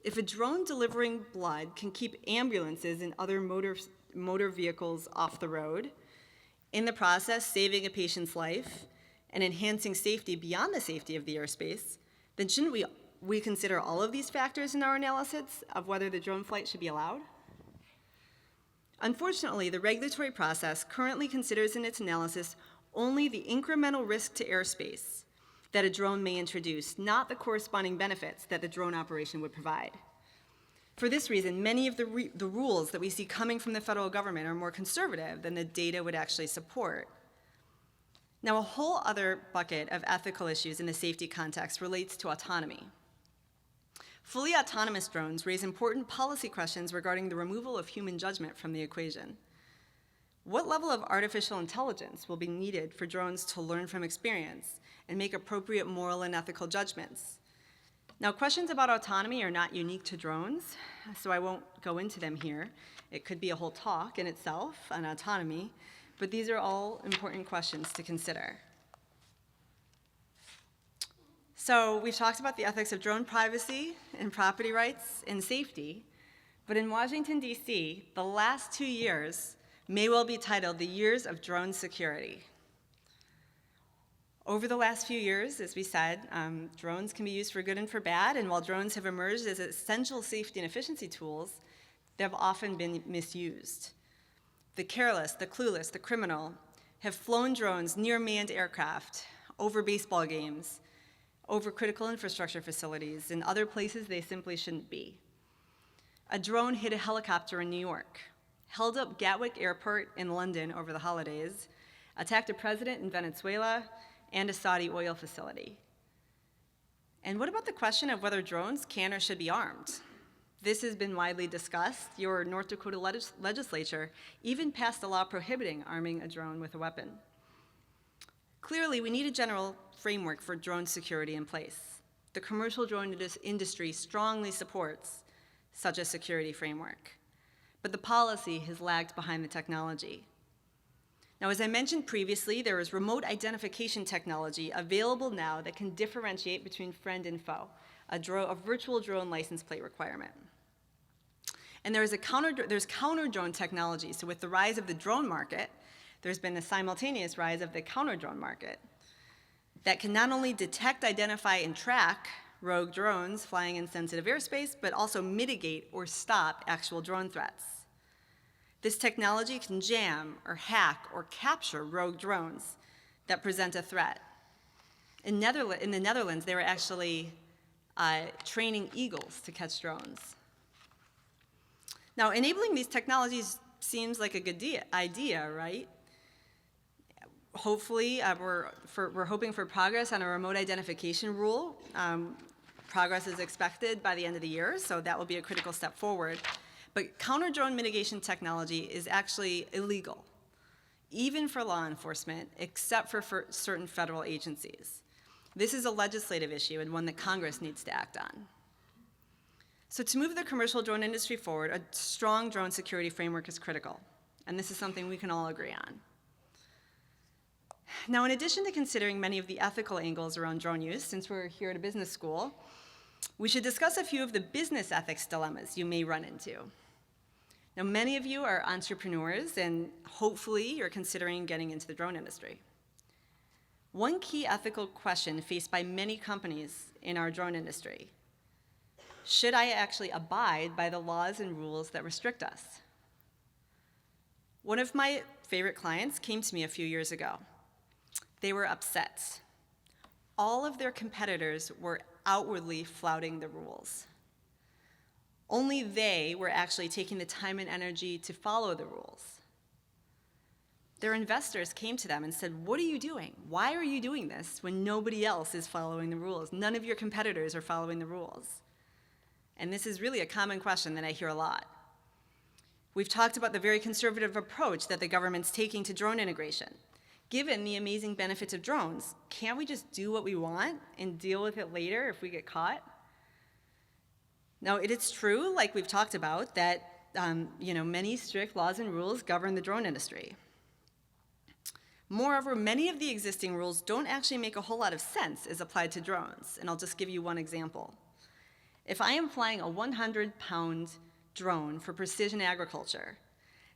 If a drone delivering blood can keep ambulances and other motor vehicles off the road, in the process saving a patient's life and enhancing safety beyond the safety of the airspace, then shouldn't we consider all of these factors in our analysis of whether the drone flight should be allowed? Unfortunately, the regulatory process currently considers in its analysis only the incremental risk to airspace that a drone may introduce, not the corresponding benefits that the drone operation would provide. For this reason, many of the rules that we see coming from the federal government are more conservative than the data would actually support. Now, a whole other bucket of ethical issues in the safety context relates to autonomy. Fully autonomous drones raise important policy questions regarding the removal of human judgment from the equation. What level of artificial intelligence will be needed for drones to learn from experience and make appropriate moral and ethical judgments? Now, questions about autonomy are not unique to drones, so I won't go into them here. It could be a whole talk in itself on autonomy, but these are all important questions to consider. So we've talked about the ethics of drone privacy and property rights and safety, but in Washington, D.C., the last 2 years may well be titled the years of drone security. Over the last few years, as we said, drones can be used for good and for bad, and while drones have emerged as essential safety and efficiency tools, they have often been misused. The careless, the clueless, the criminal have flown drones near manned aircraft, over baseball games, over critical infrastructure facilities, and other places they simply shouldn't be. A drone hit a helicopter in New York. held up Gatwick Airport in London over the holidays, attacked a president in Venezuela, and a Saudi oil facility. And what about the question of whether drones can or should be armed? This has been widely discussed. Your North Dakota legislature even passed a law prohibiting arming a drone with a weapon. Clearly, we need a general framework for drone security in place. The commercial drone industry strongly supports such a security framework, but the policy has lagged behind the technology. Now, as I mentioned previously, there is remote identification technology available now that can differentiate between friend and foe, a virtual drone license plate requirement. And there's counter drone technology. So with the rise of the drone market, there's been a simultaneous rise of the counter drone market that can not only detect, identify, and track rogue drones flying in sensitive airspace, but also mitigate or stop actual drone threats. This technology can jam or hack or capture rogue drones that present a threat. In the Netherlands, they were actually training eagles to catch drones. Now, enabling these technologies seems like a good idea, right? Hopefully, we're hoping for progress on a remote identification rule. Progress is expected by the end of the year, so that will be a critical step forward. But counter-drone mitigation technology is actually illegal, even for law enforcement, except for certain federal agencies. This is a legislative issue and one that Congress needs to act on. So to move the commercial drone industry forward, a strong drone security framework is critical, and this is something we can all agree on. Now, in addition to considering many of the ethical angles around drone use, since we're here at a business school, we should discuss a few of the business ethics dilemmas you may run into. Now, many of you are entrepreneurs, and hopefully you're considering getting into the drone industry. One key ethical question faced by many companies in our drone industry: should I actually abide by the laws and rules that restrict us? One of my favorite clients came to me a few years ago. They were upset. All of their competitors were outwardly flouting the rules. Only they were actually taking the time and energy to follow the rules. Their investors came to them and said, "What are you doing? Why are you doing this when nobody else is following the rules? None of your competitors are following the rules." And this is really a common question that I hear a lot. We've talked about the very conservative approach that the government's taking to drone integration. Given the amazing benefits of drones, can't we just do what we want and deal with it later if we get caught? Now, it is true, like we've talked about, that many strict laws and rules govern the drone industry. Moreover, many of the existing rules don't actually make a whole lot of sense as applied to drones, and I'll just give you one example. If I am flying a 100-pound drone for precision agriculture,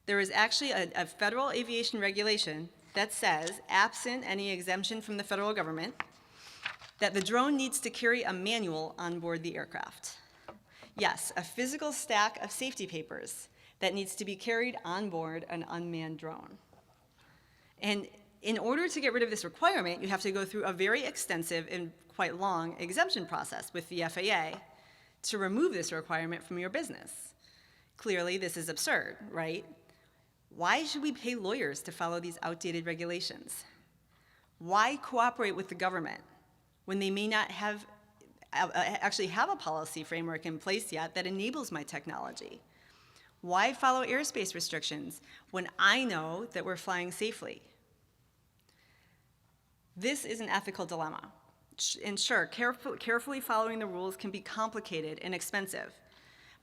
there is actually a federal aviation regulation that says, absent any exemption from the federal government, that the drone needs to carry a manual on board the aircraft. Yes, a physical stack of safety papers that needs to be carried on board an unmanned drone. And in order to get rid of this requirement, you have to go through a very extensive and quite long exemption process with the FAA to remove this requirement from your business. Clearly, this is absurd, right? Why should we pay lawyers to follow these outdated regulations? Why cooperate with the government when they may not actually have a policy framework in place yet that enables my technology? Why follow airspace restrictions when I know that we're flying safely? This is an ethical dilemma. And sure, carefully following the rules can be complicated and expensive,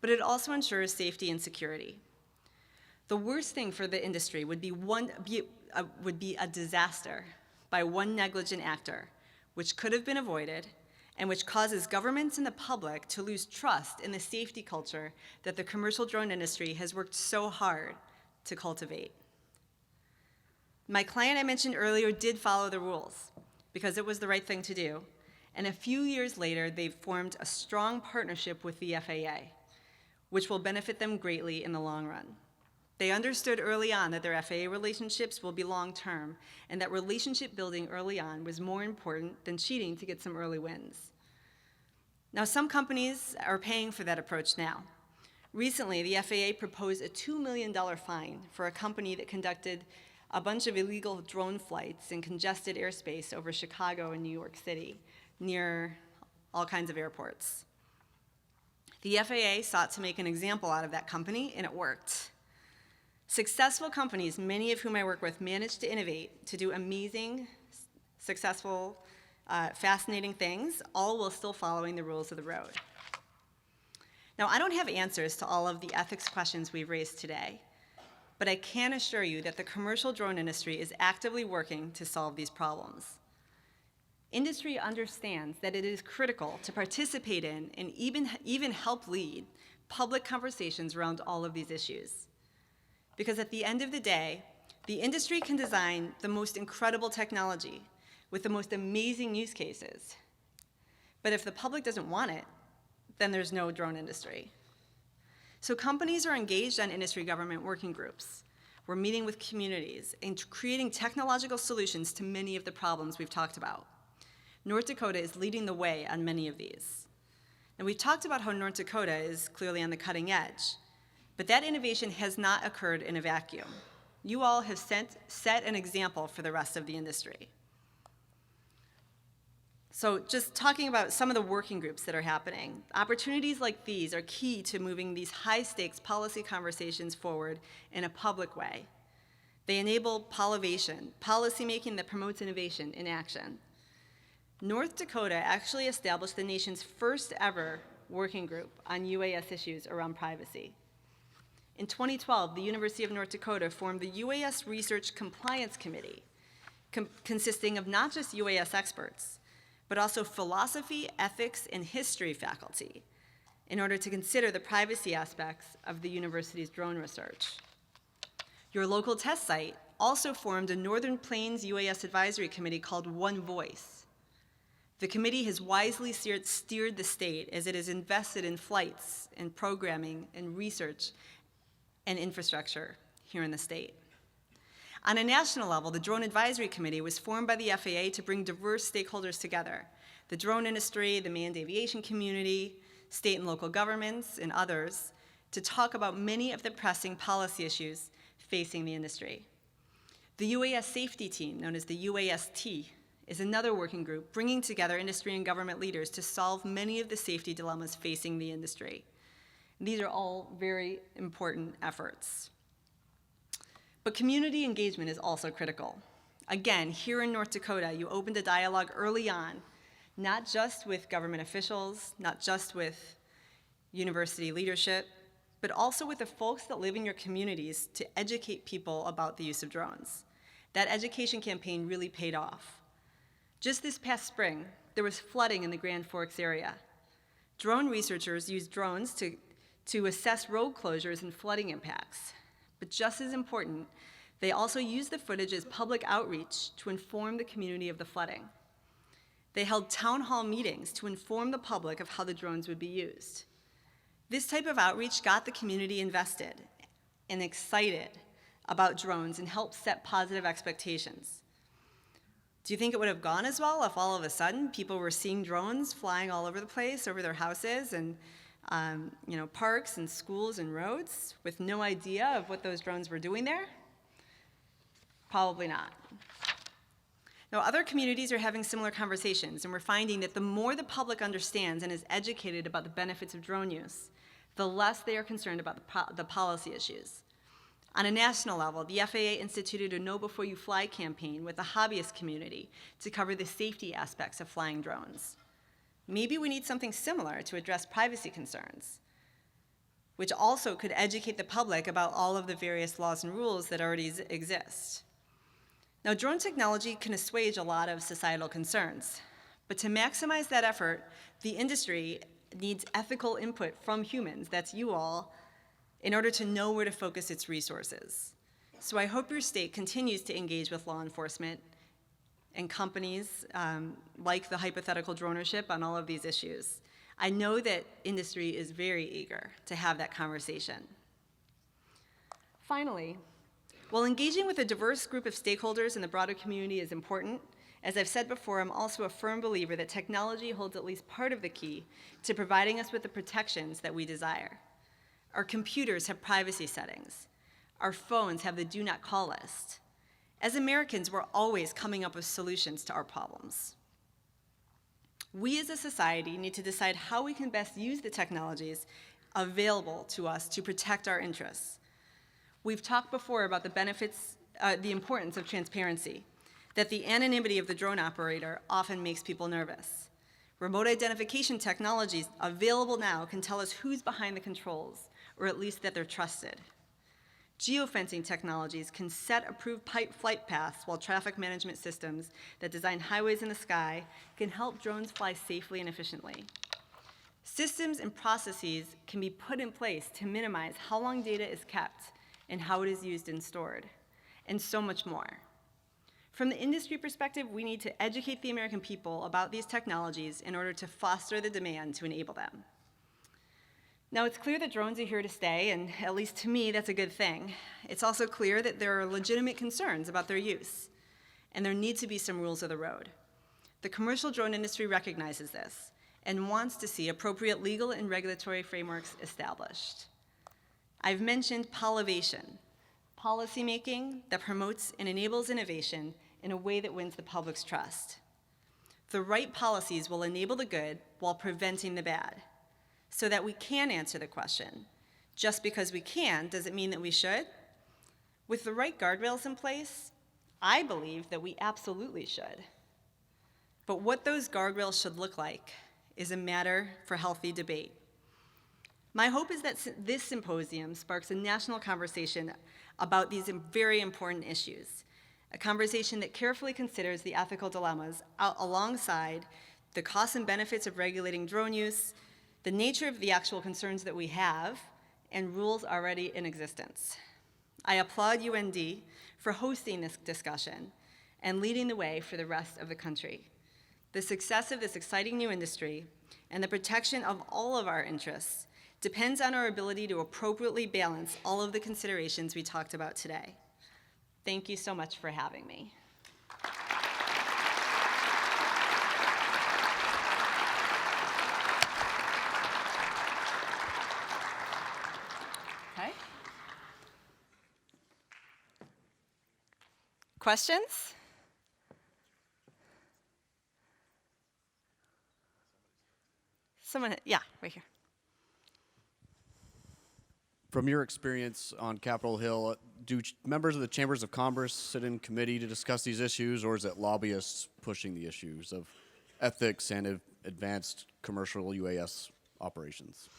but it also ensures safety and security. The worst thing for the industry would be a disaster by one negligent actor, which could have been avoided, and which causes governments and the public to lose trust in the safety culture that the commercial drone industry has worked so hard to cultivate. My client I mentioned earlier did follow the rules because it was the right thing to do, and a few years later, they formed a strong partnership with the FAA, which will benefit them greatly in the long run. They understood early on that their FAA relationships will be long-term, and that relationship building early on was more important than cheating to get some early wins. Now, some companies are paying for that approach now. Recently, the FAA proposed a $2 million fine for a company that conducted a bunch of illegal drone flights in congested airspace over Chicago and New York City, near all kinds of airports. The FAA sought to make an example out of that company, and it worked. Successful companies, many of whom I work with, managed to innovate, to do amazing, successful, fascinating things, all while still following the rules of the road. Now, I don't have answers to all of the ethics questions we've raised today, but I can assure you that the commercial drone industry is actively working to solve these problems. Industry understands that it is critical to participate in and even help lead public conversations around all of these issues. Because at the end of the day, the industry can design the most incredible technology with the most amazing use cases. But if the public doesn't want it, then there's no drone industry. So companies are engaged on industry government working groups. We're meeting with communities and creating technological solutions to many of the problems we've talked about. North Dakota is leading the way on many of these. And we've talked about how North Dakota is clearly on the cutting edge, but that innovation has not occurred in a vacuum. You all have set an example for the rest of the industry. So just talking about some of the working groups that are happening, opportunities like these are key to moving these high-stakes policy conversations forward in a public way. They enable policymaking that promotes innovation in action. North Dakota actually established the nation's first ever working group on UAS issues around privacy. In 2012, the University of North Dakota formed the UAS Research Compliance Committee, consisting of not just UAS experts, but also philosophy, ethics, and history faculty, in order to consider the privacy aspects of the university's drone research. Your local test site also formed a Northern Plains UAS Advisory Committee called One Voice. The committee has wisely steered the state as it is invested in flights and programming and research and infrastructure here in the state. On a national level, the Drone Advisory Committee was formed by the FAA to bring diverse stakeholders together: the drone industry, the manned aviation community, state and local governments, and others, to talk about many of the pressing policy issues facing the industry. The Uas Safety Team, known as the UAST, is another working group bringing together industry and government leaders to solve many of the safety dilemmas facing the industry. These are all very important efforts. But community engagement is also critical. Again, here in North Dakota, you opened a dialogue early on, not just with government officials, not just with university leadership, but also with the folks that live in your communities to educate people about the use of drones. That education campaign really paid off. Just this past spring, there was flooding in the Grand Forks area. Drone researchers used drones to assess road closures and flooding impacts. But just as important, they also used the footage as public outreach to inform the community of the flooding. They held town hall meetings to inform the public of how the drones would be used. This type of outreach got the community invested and excited about drones and helped set positive expectations. Do you think it would have gone as well if all of a sudden people were seeing drones flying all over the place, over their houses and parks and schools and roads with no idea of what those drones were doing there? Probably not. Now, other communities are having similar conversations, and we're finding that the more the public understands and is educated about the benefits of drone use, the less they are concerned about the policy issues. On a national level, the FAA instituted a Know Before You Fly campaign with the hobbyist community to cover the safety aspects of flying drones. Maybe we need something similar to address privacy concerns, which also could educate the public about all of the various laws and rules that already exist. Now, drone technology can assuage a lot of societal concerns, but to maximize that effort, the industry needs ethical input from humans, that's you all, in order to know where to focus its resources. So I hope your state continues to engage with law enforcement and companies like the hypothetical dronership on all of these issues. I know that industry is very eager to have that conversation. Finally, while engaging with a diverse group of stakeholders in the broader community is important, as I've said before, I'm also a firm believer that technology holds at least part of the key to providing us with the protections that we desire. Our computers have privacy settings. Our phones have the do not call list. As Americans, we're always coming up with solutions to our problems. We as a society need to decide how we can best use the technologies available to us to protect our interests. We've talked before about the benefits, the importance of transparency, that the anonymity of the drone operator often makes people nervous. Remote identification technologies available now can tell us who's behind the controls, or at least that they're trusted. Geofencing technologies can set approved flight paths, while traffic management systems that design highways in the sky can help drones fly safely and efficiently. Systems and processes can be put in place to minimize how long data is kept and how it is used and stored, and so much more. From the industry perspective, we need to educate the American people about these technologies in order to foster the demand to enable them. Now, it's clear that drones are here to stay, and at least to me, that's a good thing. It's also clear that there are legitimate concerns about their use, and there need to be some rules of the road. The commercial drone industry recognizes this and wants to see appropriate legal and regulatory frameworks established. I've mentioned Pollivation, policymaking that promotes and enables innovation in a way that wins the public's trust. The right policies will enable the good while preventing the bad, so that we can answer the question, just because we can, does it mean that we should? With the right guardrails in place, I believe that we absolutely should. But what those guardrails should look like is a matter for healthy debate. My hope is that this symposium sparks a national conversation about these very important issues, a conversation that carefully considers the ethical dilemmas alongside the costs and benefits of regulating drone use, the nature of the actual concerns that we have, and rules already in existence. I applaud UND for hosting this discussion and leading the way for the rest of the country. The success of this exciting new industry and the protection of all of our interests depends on our ability to appropriately balance all of the considerations we talked about today. Thank you so much for having me. Okay. Questions? Someone, yeah, right here. From your experience on Capitol Hill, do members of the Chambers of Commerce sit in committee to discuss these issues, or is it lobbyists pushing the issues of ethics and advanced commercial UAS operations?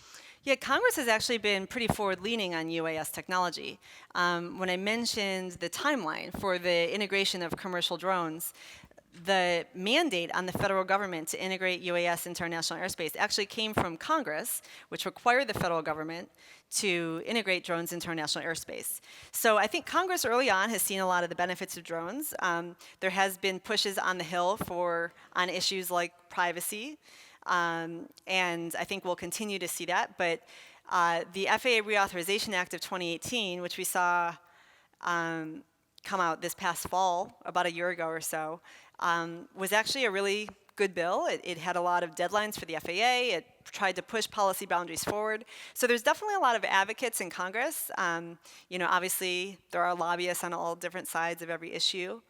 Yeah, Congress has actually been pretty forward-leaning on UAS technology. When I mentioned the timeline for the integration of commercial drones, the mandate on the federal government to integrate UAS into our national airspace actually came from Congress, which required the federal government to integrate drones into our national airspace. So I think Congress early on has seen a lot of the benefits of drones. There has been pushes on the Hill on issues like privacy, and I think we'll continue to see that. But the Faa Reauthorization Act of 2018, which we saw come out this past fall, about a year ago or so, was actually a really good bill. It had a lot of deadlines for the FAA. It tried to push policy boundaries forward. So there's definitely a lot of advocates in Congress. Obviously, there are lobbyists on all different sides of every issue.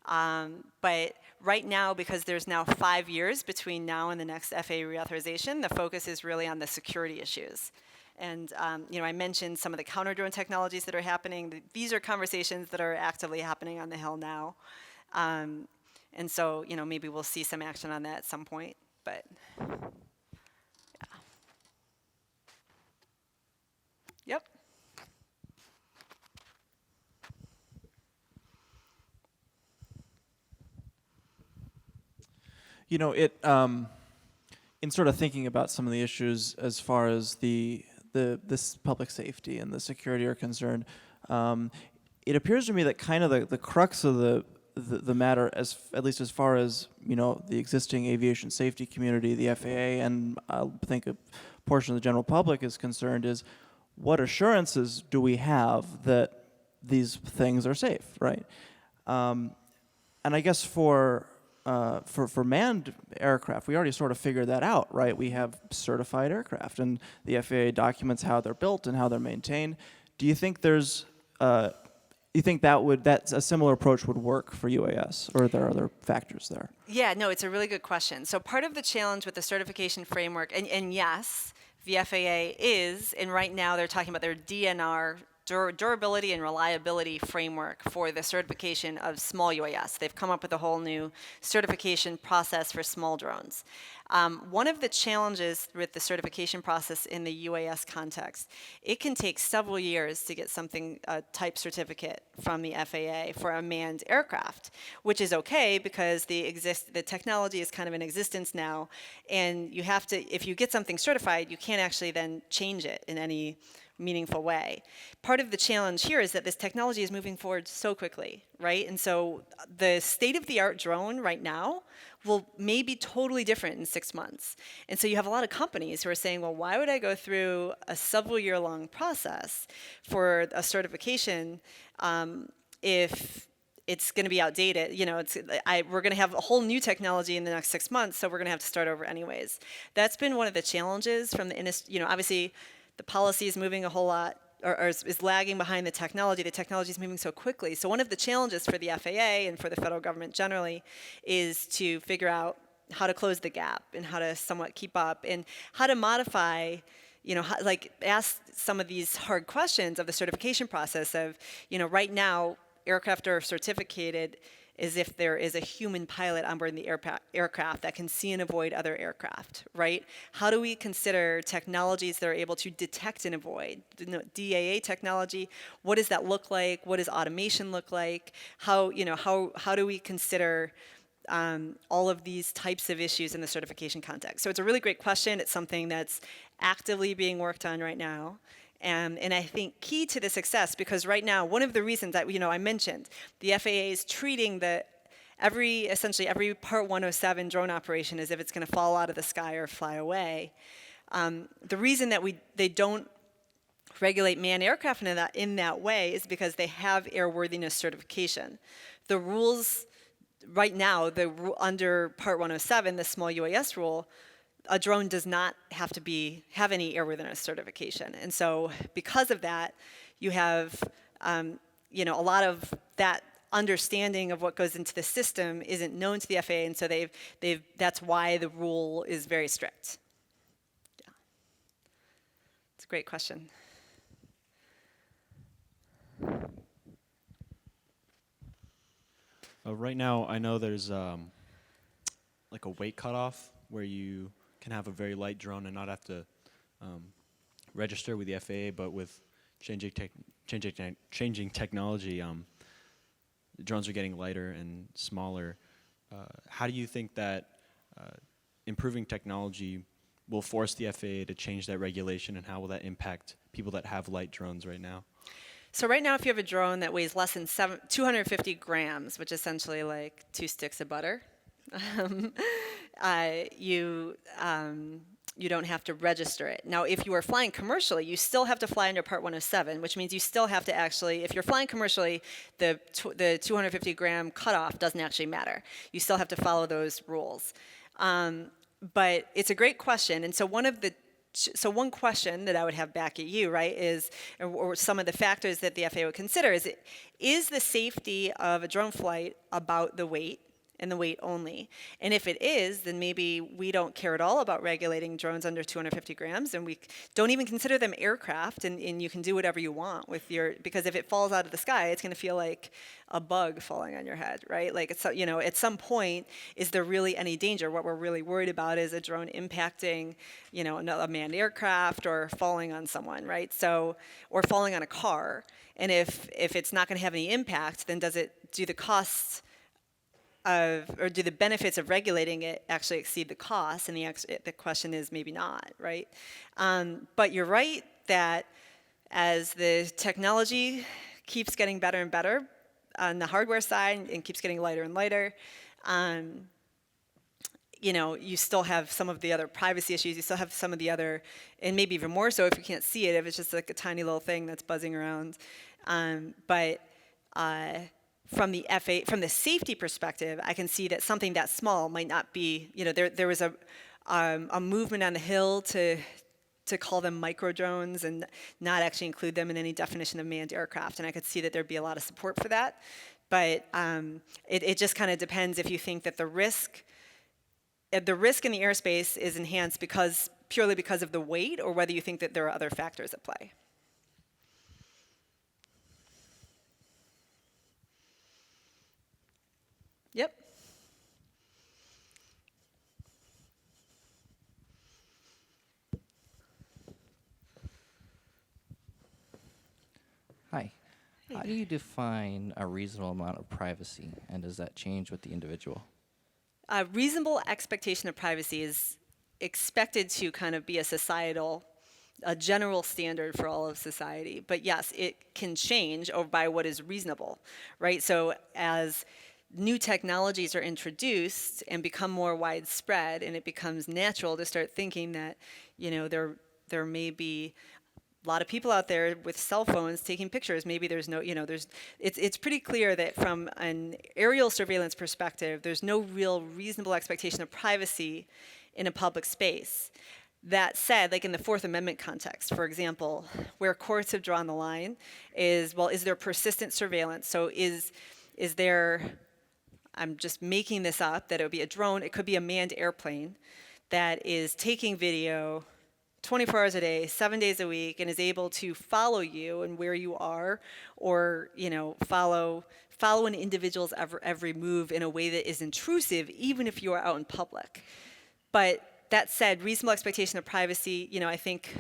But right now, because there's now 5 years between now and the next FAA reauthorization, the focus is really on the security issues. And I mentioned some of the counter-drone technologies that are happening. These are conversations that are actively happening on the Hill now. And so, maybe we'll see some action on that at some point, but yeah. Yep. In sort of thinking about some of the issues as far as this public safety and the security are concerned, it appears to me that kind of the crux of the matter, at least as far as the existing aviation safety community, the FAA, and I think a portion of the general public is concerned, is what assurances do we have that these things are safe, right? And I guess for for manned aircraft, we already sort of figured that out, right? We have certified aircraft, and the FAA documents how they're built and how they're maintained. Do you think you think that a similar approach would work for UAS, or are there other factors there? Yeah, no, it's a really good question. So part of the challenge with the certification framework, and yes, the FAA is, and right now they're talking about their DNR, durability and reliability framework for the certification of small UAS. They've come up with a whole new certification process for small drones. One of the challenges with the certification process in the UAS context, it can take several years to get something, a type certificate from the FAA for a manned aircraft, which is okay because the technology is kind of in existence now, and you have to, if you get something certified, you can't actually then change it in any meaningful way. Part of the challenge here is that this technology is moving forward so quickly, right? And so the state-of-the-art drone right now may be totally different in 6 months. And so you have a lot of companies who are saying, well, why would I go through a several-year-long process for a certification if it's going to be outdated? You know, we're going to have a whole new technology in the next 6 months, so we're going to have to start over anyways. That's been one of the challenges from the industry. You know, obviously, the policy is moving a whole lot, or is lagging behind the technology. The technology is moving so quickly. So one of the challenges for the FAA and for the federal government generally is to figure out how to close the gap and how to somewhat keep up and how to modify, you know, like ask some of these hard questions of the certification process of, you know, right now aircraft are certificated as if there is a human pilot on board the aircraft that can see and avoid other aircraft, right? How do we consider technologies that are able to detect and avoid? DAA technology, what does that look like? What does automation look like? How do we consider all of these types of issues in the certification context? So it's a really great question. It's something that's actively being worked on right now. And I think key to the success, because right now, one of the reasons that, you know, I mentioned, the FAA is treating essentially every Part 107 drone operation as if it's going to fall out of the sky or fly away. The reason that they don't regulate manned aircraft in that way is because they have airworthiness certification. The rules right now, under Part 107, the small UAS rule, a drone does not have to have any airworthiness certification. And so because of that, you have you know, a lot of that understanding of what goes into the system isn't known to the FAA, and so that's why the rule is very strict. Yeah. It's a great question. Right now, I know there's like a weight cutoff where you can have a very light drone and not have to register with the FAA, but with changing technology, the drones are getting lighter and smaller. How do you think that improving technology will force the FAA to change that regulation, and how will that impact people that have light drones right now? So right now, if you have a drone that weighs less than 250 grams, which is essentially like 2 sticks of butter, you don't have to register it. Now, if you are flying commercially, you still have to fly under Part 107, which means you still have to actually, if you're flying commercially, the 250-gram cutoff doesn't actually matter. You still have to follow those rules. But it's a great question, and so one question that I would have back at you, right, is, or some of the factors that the FAA would consider is the safety of a drone flight about the weight and the weight only? And if it is, then maybe we don't care at all about regulating drones under 250 grams, and we don't even consider them aircraft, and you can do whatever you want with because if it falls out of the sky, it's going to feel like a bug falling on your head, right? Like, you know, at some point, is there really any danger? What we're really worried about is a drone impacting, you know, a manned aircraft or falling on someone, right? So, or falling on a car. And if it's not going to have any impact, then do the costs or do the benefits of regulating it actually exceed the costs? And the question is maybe not, right? But you're right that as the technology keeps getting better and better on the hardware side and keeps getting lighter and lighter, you know, you still have some of the other privacy issues. You still have some of the other, and maybe even more so if you can't see it, if it's just like a tiny little thing that's buzzing around. But from the from the safety perspective, I can see that something that small might not be, there was a movement on the Hill to call them micro drones and not actually include them in any definition of manned aircraft. And I could see that there'd be a lot of support for that. But it just kind of depends if you think that the risk in the airspace is enhanced purely because of the weight, or whether you think that there are other factors at play. Yep. Hi. How do you define a reasonable amount of privacy, and does that change with the individual? A reasonable expectation of privacy is expected to kind of be a general standard for all of society. But yes, it can change by what is reasonable, right? So as new technologies are introduced and become more widespread, and it becomes natural to start thinking that, there may be a lot of people out there with cell phones taking pictures. Maybe there's no, it's pretty clear that from an aerial surveillance perspective, there's no real reasonable expectation of privacy in a public space. That said, like in the Fourth Amendment context, for example, where courts have drawn the line is there persistent surveillance? So is there, I'm just making this up, that it would be a drone, it could be a manned airplane that is taking video 24 hours a day, 7 days a week, and is able to follow you and where you are, or follow an individual's every move in a way that is intrusive, even if you are out in public. But that said, reasonable expectation of privacy, I think,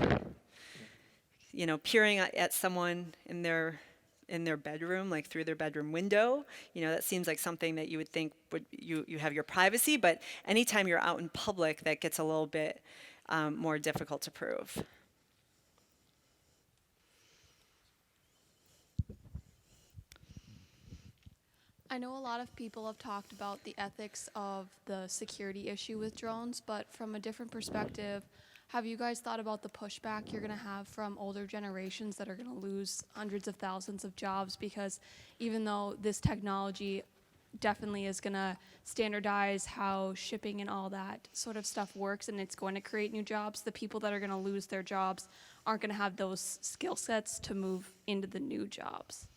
peering at someone in their bedroom, like through their bedroom window, that seems like something that you would think you have your privacy. But anytime you're out in public, that gets a little bit more difficult to prove. I know a lot of people have talked about the ethics of the security issue with drones, but from a different perspective, have you guys thought about the pushback you're going to have from older generations that are going to lose hundreds of thousands of jobs? Because even though this technology definitely is going to standardize how shipping and all that sort of stuff works, and it's going to create new jobs, the people that are going to lose their jobs aren't going to have those skill sets to move into the new jobs.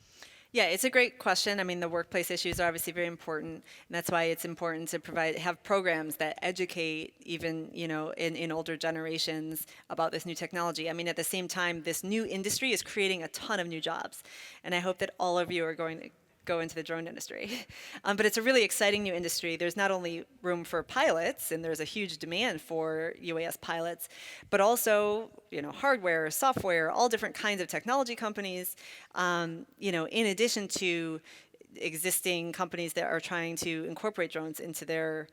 Yeah, it's a great question. I mean, the workplace issues are obviously very important, and that's why it's important to have programs that educate even, in older generations about this new technology. I mean, at the same time, this new industry is creating a ton of new jobs, and I hope that all of you are going to go into the drone industry. But it's a really exciting new industry. There's not only room for pilots, and there's a huge demand for UAS pilots, but also, hardware, software, all different kinds of technology companies, in addition to existing companies that are trying to incorporate drones into their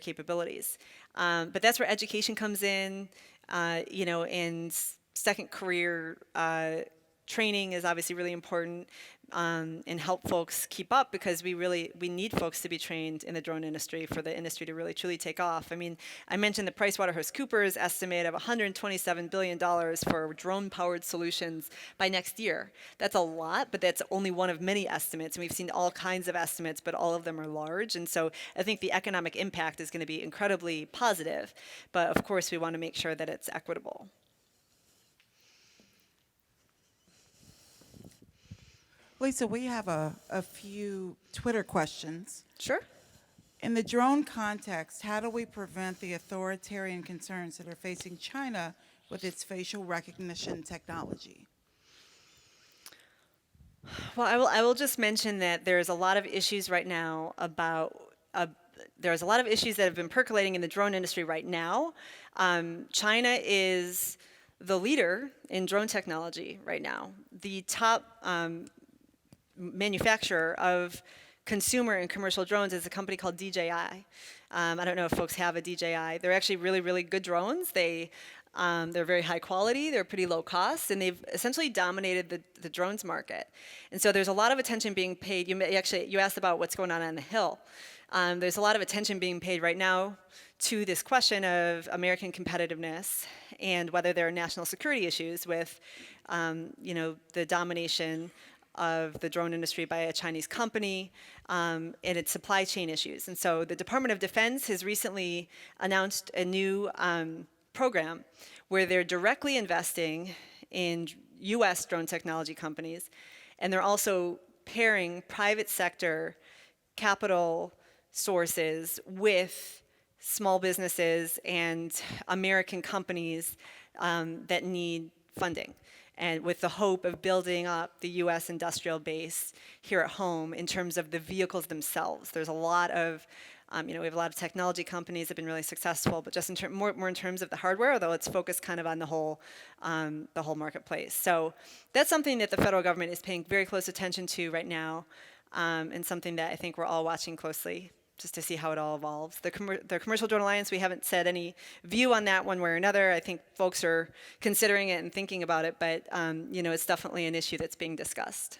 capabilities. But that's where education comes in, and second career training is obviously really important, and help folks keep up, because we need folks to be trained in the drone industry for the industry to really truly take off. I mean, I mentioned the PricewaterhouseCoopers estimate of $127 billion for drone-powered solutions by next year. That's a lot, but that's only one of many estimates, and we've seen all kinds of estimates, but all of them are large, and so I think the economic impact is going to be incredibly positive, but of course we want to make sure that it's equitable. Lisa, we have a few Twitter questions. Sure. In the drone context, how do we prevent the authoritarian concerns that are facing China with its facial recognition technology? Well, I will just mention that there's a lot of issues right now there's a lot of issues that have been percolating in the drone industry right now. China is the leader in drone technology right now. The top manufacturer of consumer and commercial drones is a company called DJI. I don't know if folks have a DJI. They're actually really, really good drones. They're very high quality, they're pretty low cost, and they've essentially dominated the drones market. And so there's a lot of attention being paid. You asked about what's going on the Hill. There's a lot of attention being paid right now to this question of American competitiveness and whether there are national security issues with the domination of the drone industry by a Chinese company and its supply chain issues. And so the Department of Defense has recently announced a new program where they're directly investing in US drone technology companies, and they're also pairing private sector capital sources with small businesses and American companies that need funding, and with the hope of building up the US industrial base here at home in terms of the vehicles themselves. There's a lot of, we have a lot of technology companies that have been really successful, but just in more in terms of the hardware, although it's focused kind of on the whole marketplace. So that's something that the federal government is paying very close attention to right now, and something that I think we're all watching closely, just to see how it all evolves. The Commercial Drone Alliance, we haven't said any view on that one way or another. I think folks are considering it and thinking about it, but it's definitely an issue that's being discussed.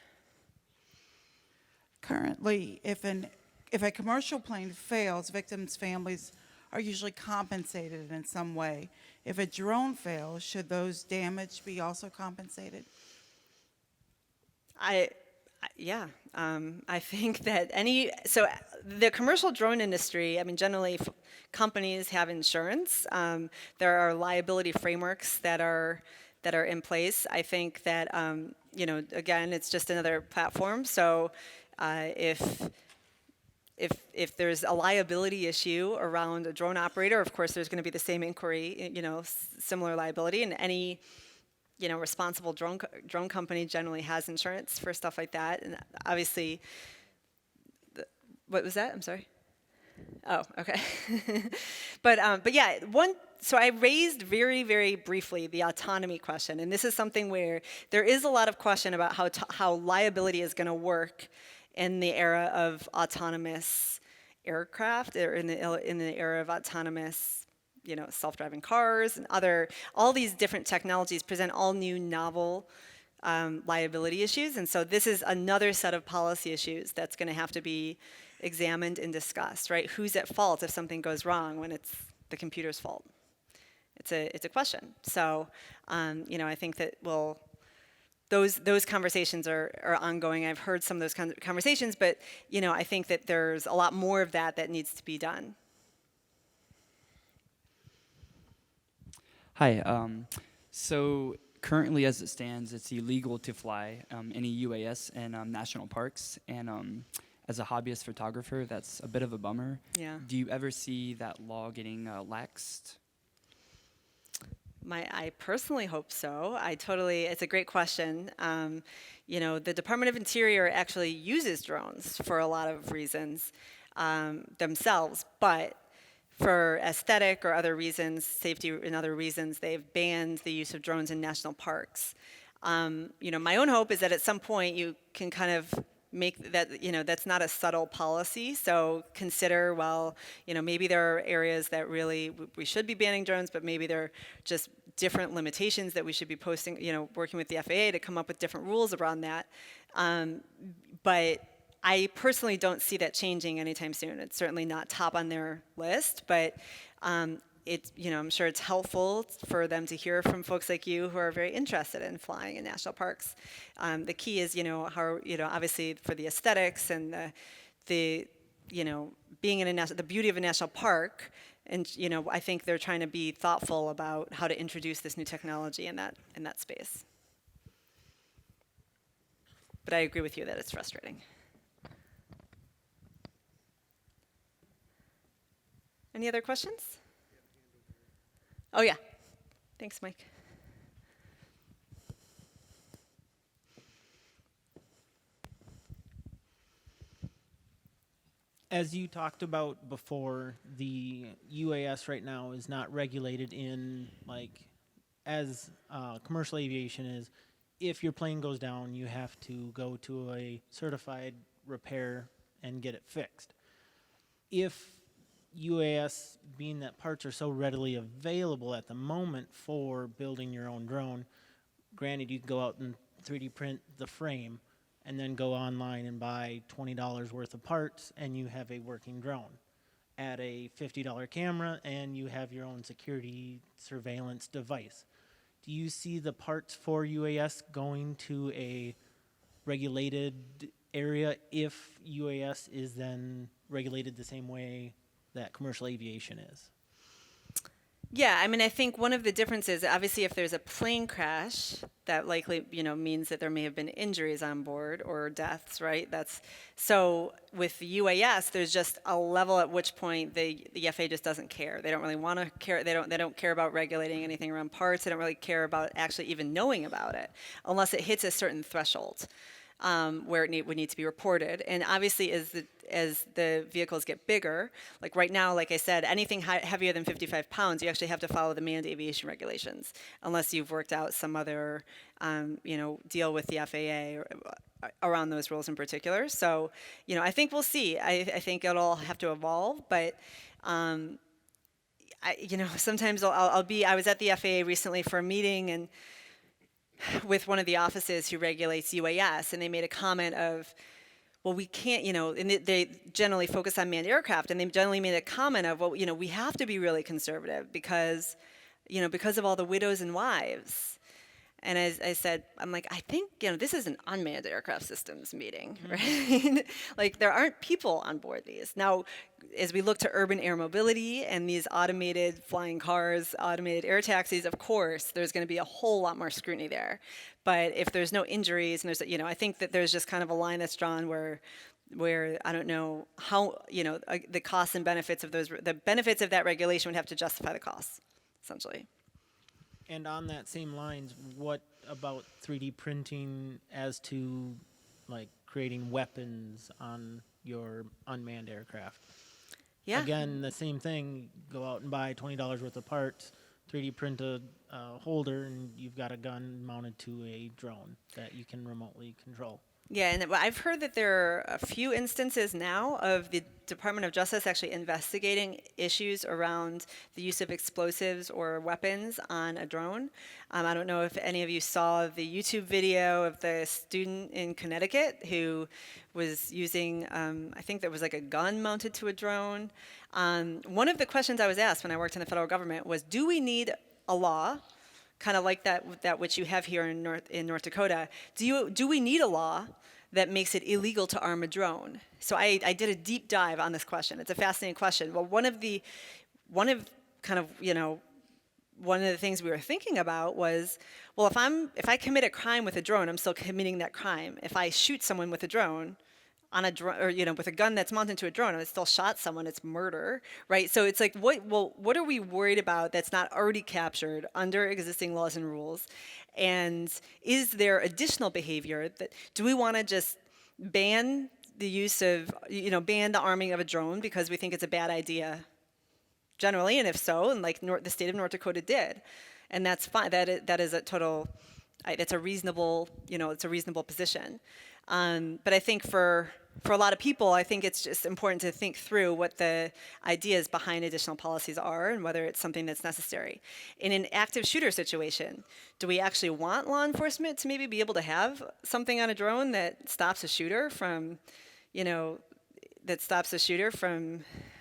Currently, if a commercial plane fails, victims' families are usually compensated in some way. If a drone fails, should those damaged be also compensated? I think that so the commercial drone industry, I mean, generally companies have insurance. There are liability frameworks that are in place. I think that, again, it's just another platform. So if there's a liability issue around a drone operator, of course, there's going to be the same inquiry, similar liability, and any responsible drone company generally has insurance for stuff like that. And obviously, what was that? I'm sorry. Oh, okay. but yeah, so I raised very, very briefly the autonomy question, and this is something where there is a lot of question about how liability is going to work in the era of autonomous aircraft, or in the era of autonomous self-driving cars and all these different technologies present all new novel liability issues. And so this is another set of policy issues that's going to have to be examined and discussed, right? Who's at fault if something goes wrong when it's the computer's fault? It's a question. So, I think that those conversations are ongoing. I've heard some of those conversations, but, I think that there's a lot more of that needs to be done. Hi. So currently, as it stands, it's illegal to fly any UAS and national parks. And as a hobbyist photographer, that's a bit of a bummer. Yeah. Do you ever see that law getting laxed? I personally hope so. It's a great question. The Department of Interior actually uses drones for a lot of reasons themselves, but for aesthetic or other reasons, safety and other reasons, they've banned the use of drones in national parks. My own hope is that at some point you can kind of make that, that's not a subtle policy. So consider, maybe there are areas that really we should be banning drones, but maybe there are just different limitations that we should be working with the FAA to come up with different rules around that. But I personally don't see that changing anytime soon. It's certainly not top on their list, but I'm sure it's helpful for them to hear from folks like you who are very interested in flying in national parks. The key is, obviously for the aesthetics and the being in the beauty of a national park, and I think they're trying to be thoughtful about how to introduce this new technology in that space. But I agree with you that it's frustrating. Any other questions? Oh, yeah. Thanks, Mike. As you talked about before, the UAS right now is not regulated as commercial aviation is. If your plane goes down, you have to go to a certified repair and get it fixed. If UAS, being that parts are so readily available at the moment for building your own drone, granted you can go out and 3D print the frame and then go online and buy $20 worth of parts and you have a working drone. Add a $50 camera and you have your own security surveillance device. Do you see the parts for UAS going to a regulated area if UAS is then regulated the same way that commercial aviation is? Yeah, I mean, I think one of the differences, obviously, if there's a plane crash, that likely, means that there may have been injuries on board or deaths, right? So with the UAS, there's just a level at which point the FAA just doesn't care. They don't really want to care. They don't care about regulating anything around parts. They don't really care about actually even knowing about it, unless it hits a certain threshold. Where it would need to be reported. And obviously, as the vehicles get bigger, like right now, like I said, anything heavier than 55 pounds, you actually have to follow the manned aviation regulations, unless you've worked out some other, deal with the FAA around those rules in particular. So, I think we'll see. I think it'll have to evolve, but. Sometimes I was at the FAA recently for a meeting and with one of the offices who regulates UAS, and they made a comment of, well, we can't, and they generally focus on manned aircraft, and they generally made a comment of, well, we have to be really conservative because of all the widows and wives. And as I said, I'm like, I think, this is an unmanned aircraft systems meeting, right? Like, there aren't people on board these. Now, as we look to urban air mobility and these automated flying cars, automated air taxis, of course, there's going to be a whole lot more scrutiny there. But if there's no injuries, and I think that there's just kind of a line that's drawn where I don't know how, the costs and benefits of the benefits of that regulation would have to justify the costs, essentially. And on that same lines, what about 3D printing as to like creating weapons on your unmanned aircraft? Yeah. Again, the same thing, go out and buy $20 worth of parts, 3D print a holder, and you've got a gun mounted to a drone that you can remotely control. Yeah, and I've heard that there are a few instances now of the Department of Justice actually investigating issues around the use of explosives or weapons on a drone. I don't know if any of you saw the YouTube video of the student in Connecticut who was using, I think there was like a gun mounted to a drone. One of the questions I was asked when I worked in the federal government was, do we need a law, kind of like that which you have here in North Dakota? Do we need a law that makes it illegal to arm a drone? So I did a deep dive on this question. It's a fascinating question. Well, one of the things we were thinking about was, well, if I commit a crime with a drone, I'm still committing that crime. If I shoot someone with a drone, with a gun that's mounted to a drone, and I still shot someone, it's murder, right? So it's like, what are we worried about that's not already captured under existing laws and rules? And is there additional behavior do we want to just ban the use of, ban the arming of a drone because we think it's a bad idea generally? And if so, and like the state of North Dakota did, and that's fine. That is a total, that's a reasonable, it's a reasonable position. But I think for a lot of people, I think it's just important to think through what the ideas behind additional policies are and whether it's something that's necessary. In an active shooter situation, do we actually want law enforcement to maybe be able to have something on a drone that stops a shooter from,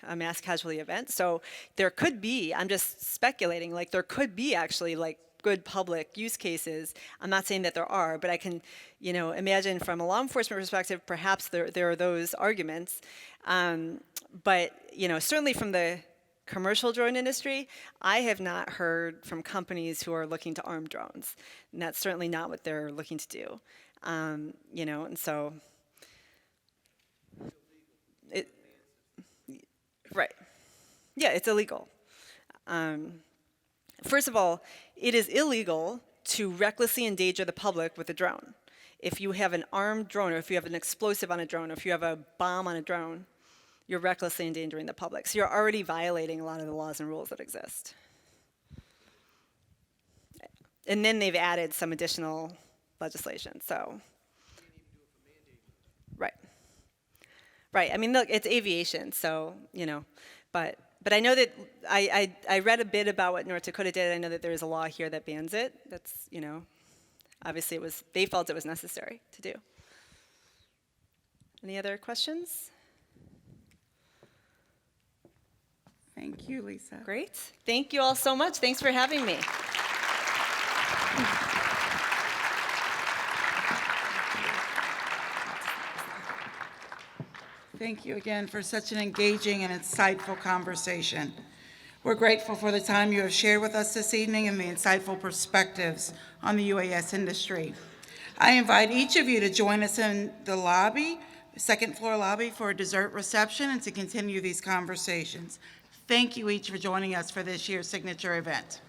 a mass casualty event? So there could be, I'm just speculating, like there could be actually like good public use cases. I'm not saying that there are, but I can, imagine from a law enforcement perspective, perhaps there are those arguments. But, certainly from the commercial drone industry, I have not heard from companies who are looking to arm drones. And that's certainly not what they're looking to do. And so, right. Yeah, it's illegal. First of all, it is illegal to recklessly endanger the public with a drone. If you have an armed drone, or if you have an explosive on a drone, or if you have a bomb on a drone, you're recklessly endangering the public. So you're already violating a lot of the laws and rules that exist. And then they've added some additional legislation, so. Right. Right, I mean, look, it's aviation, so, but I know that I read a bit about what North Dakota did. I know that there is a law here that bans it. That's, obviously they felt it was necessary to do. Any other questions? Thank you, Lisa. Great. Thank you all so much. Thanks for having me. Thank you again for such an engaging and insightful conversation. We're grateful for the time you have shared with us this evening and the insightful perspectives on the UAS industry. I invite each of you to join us in the lobby, second floor lobby, for a dessert reception and to continue these conversations. Thank you each for joining us for this year's signature event.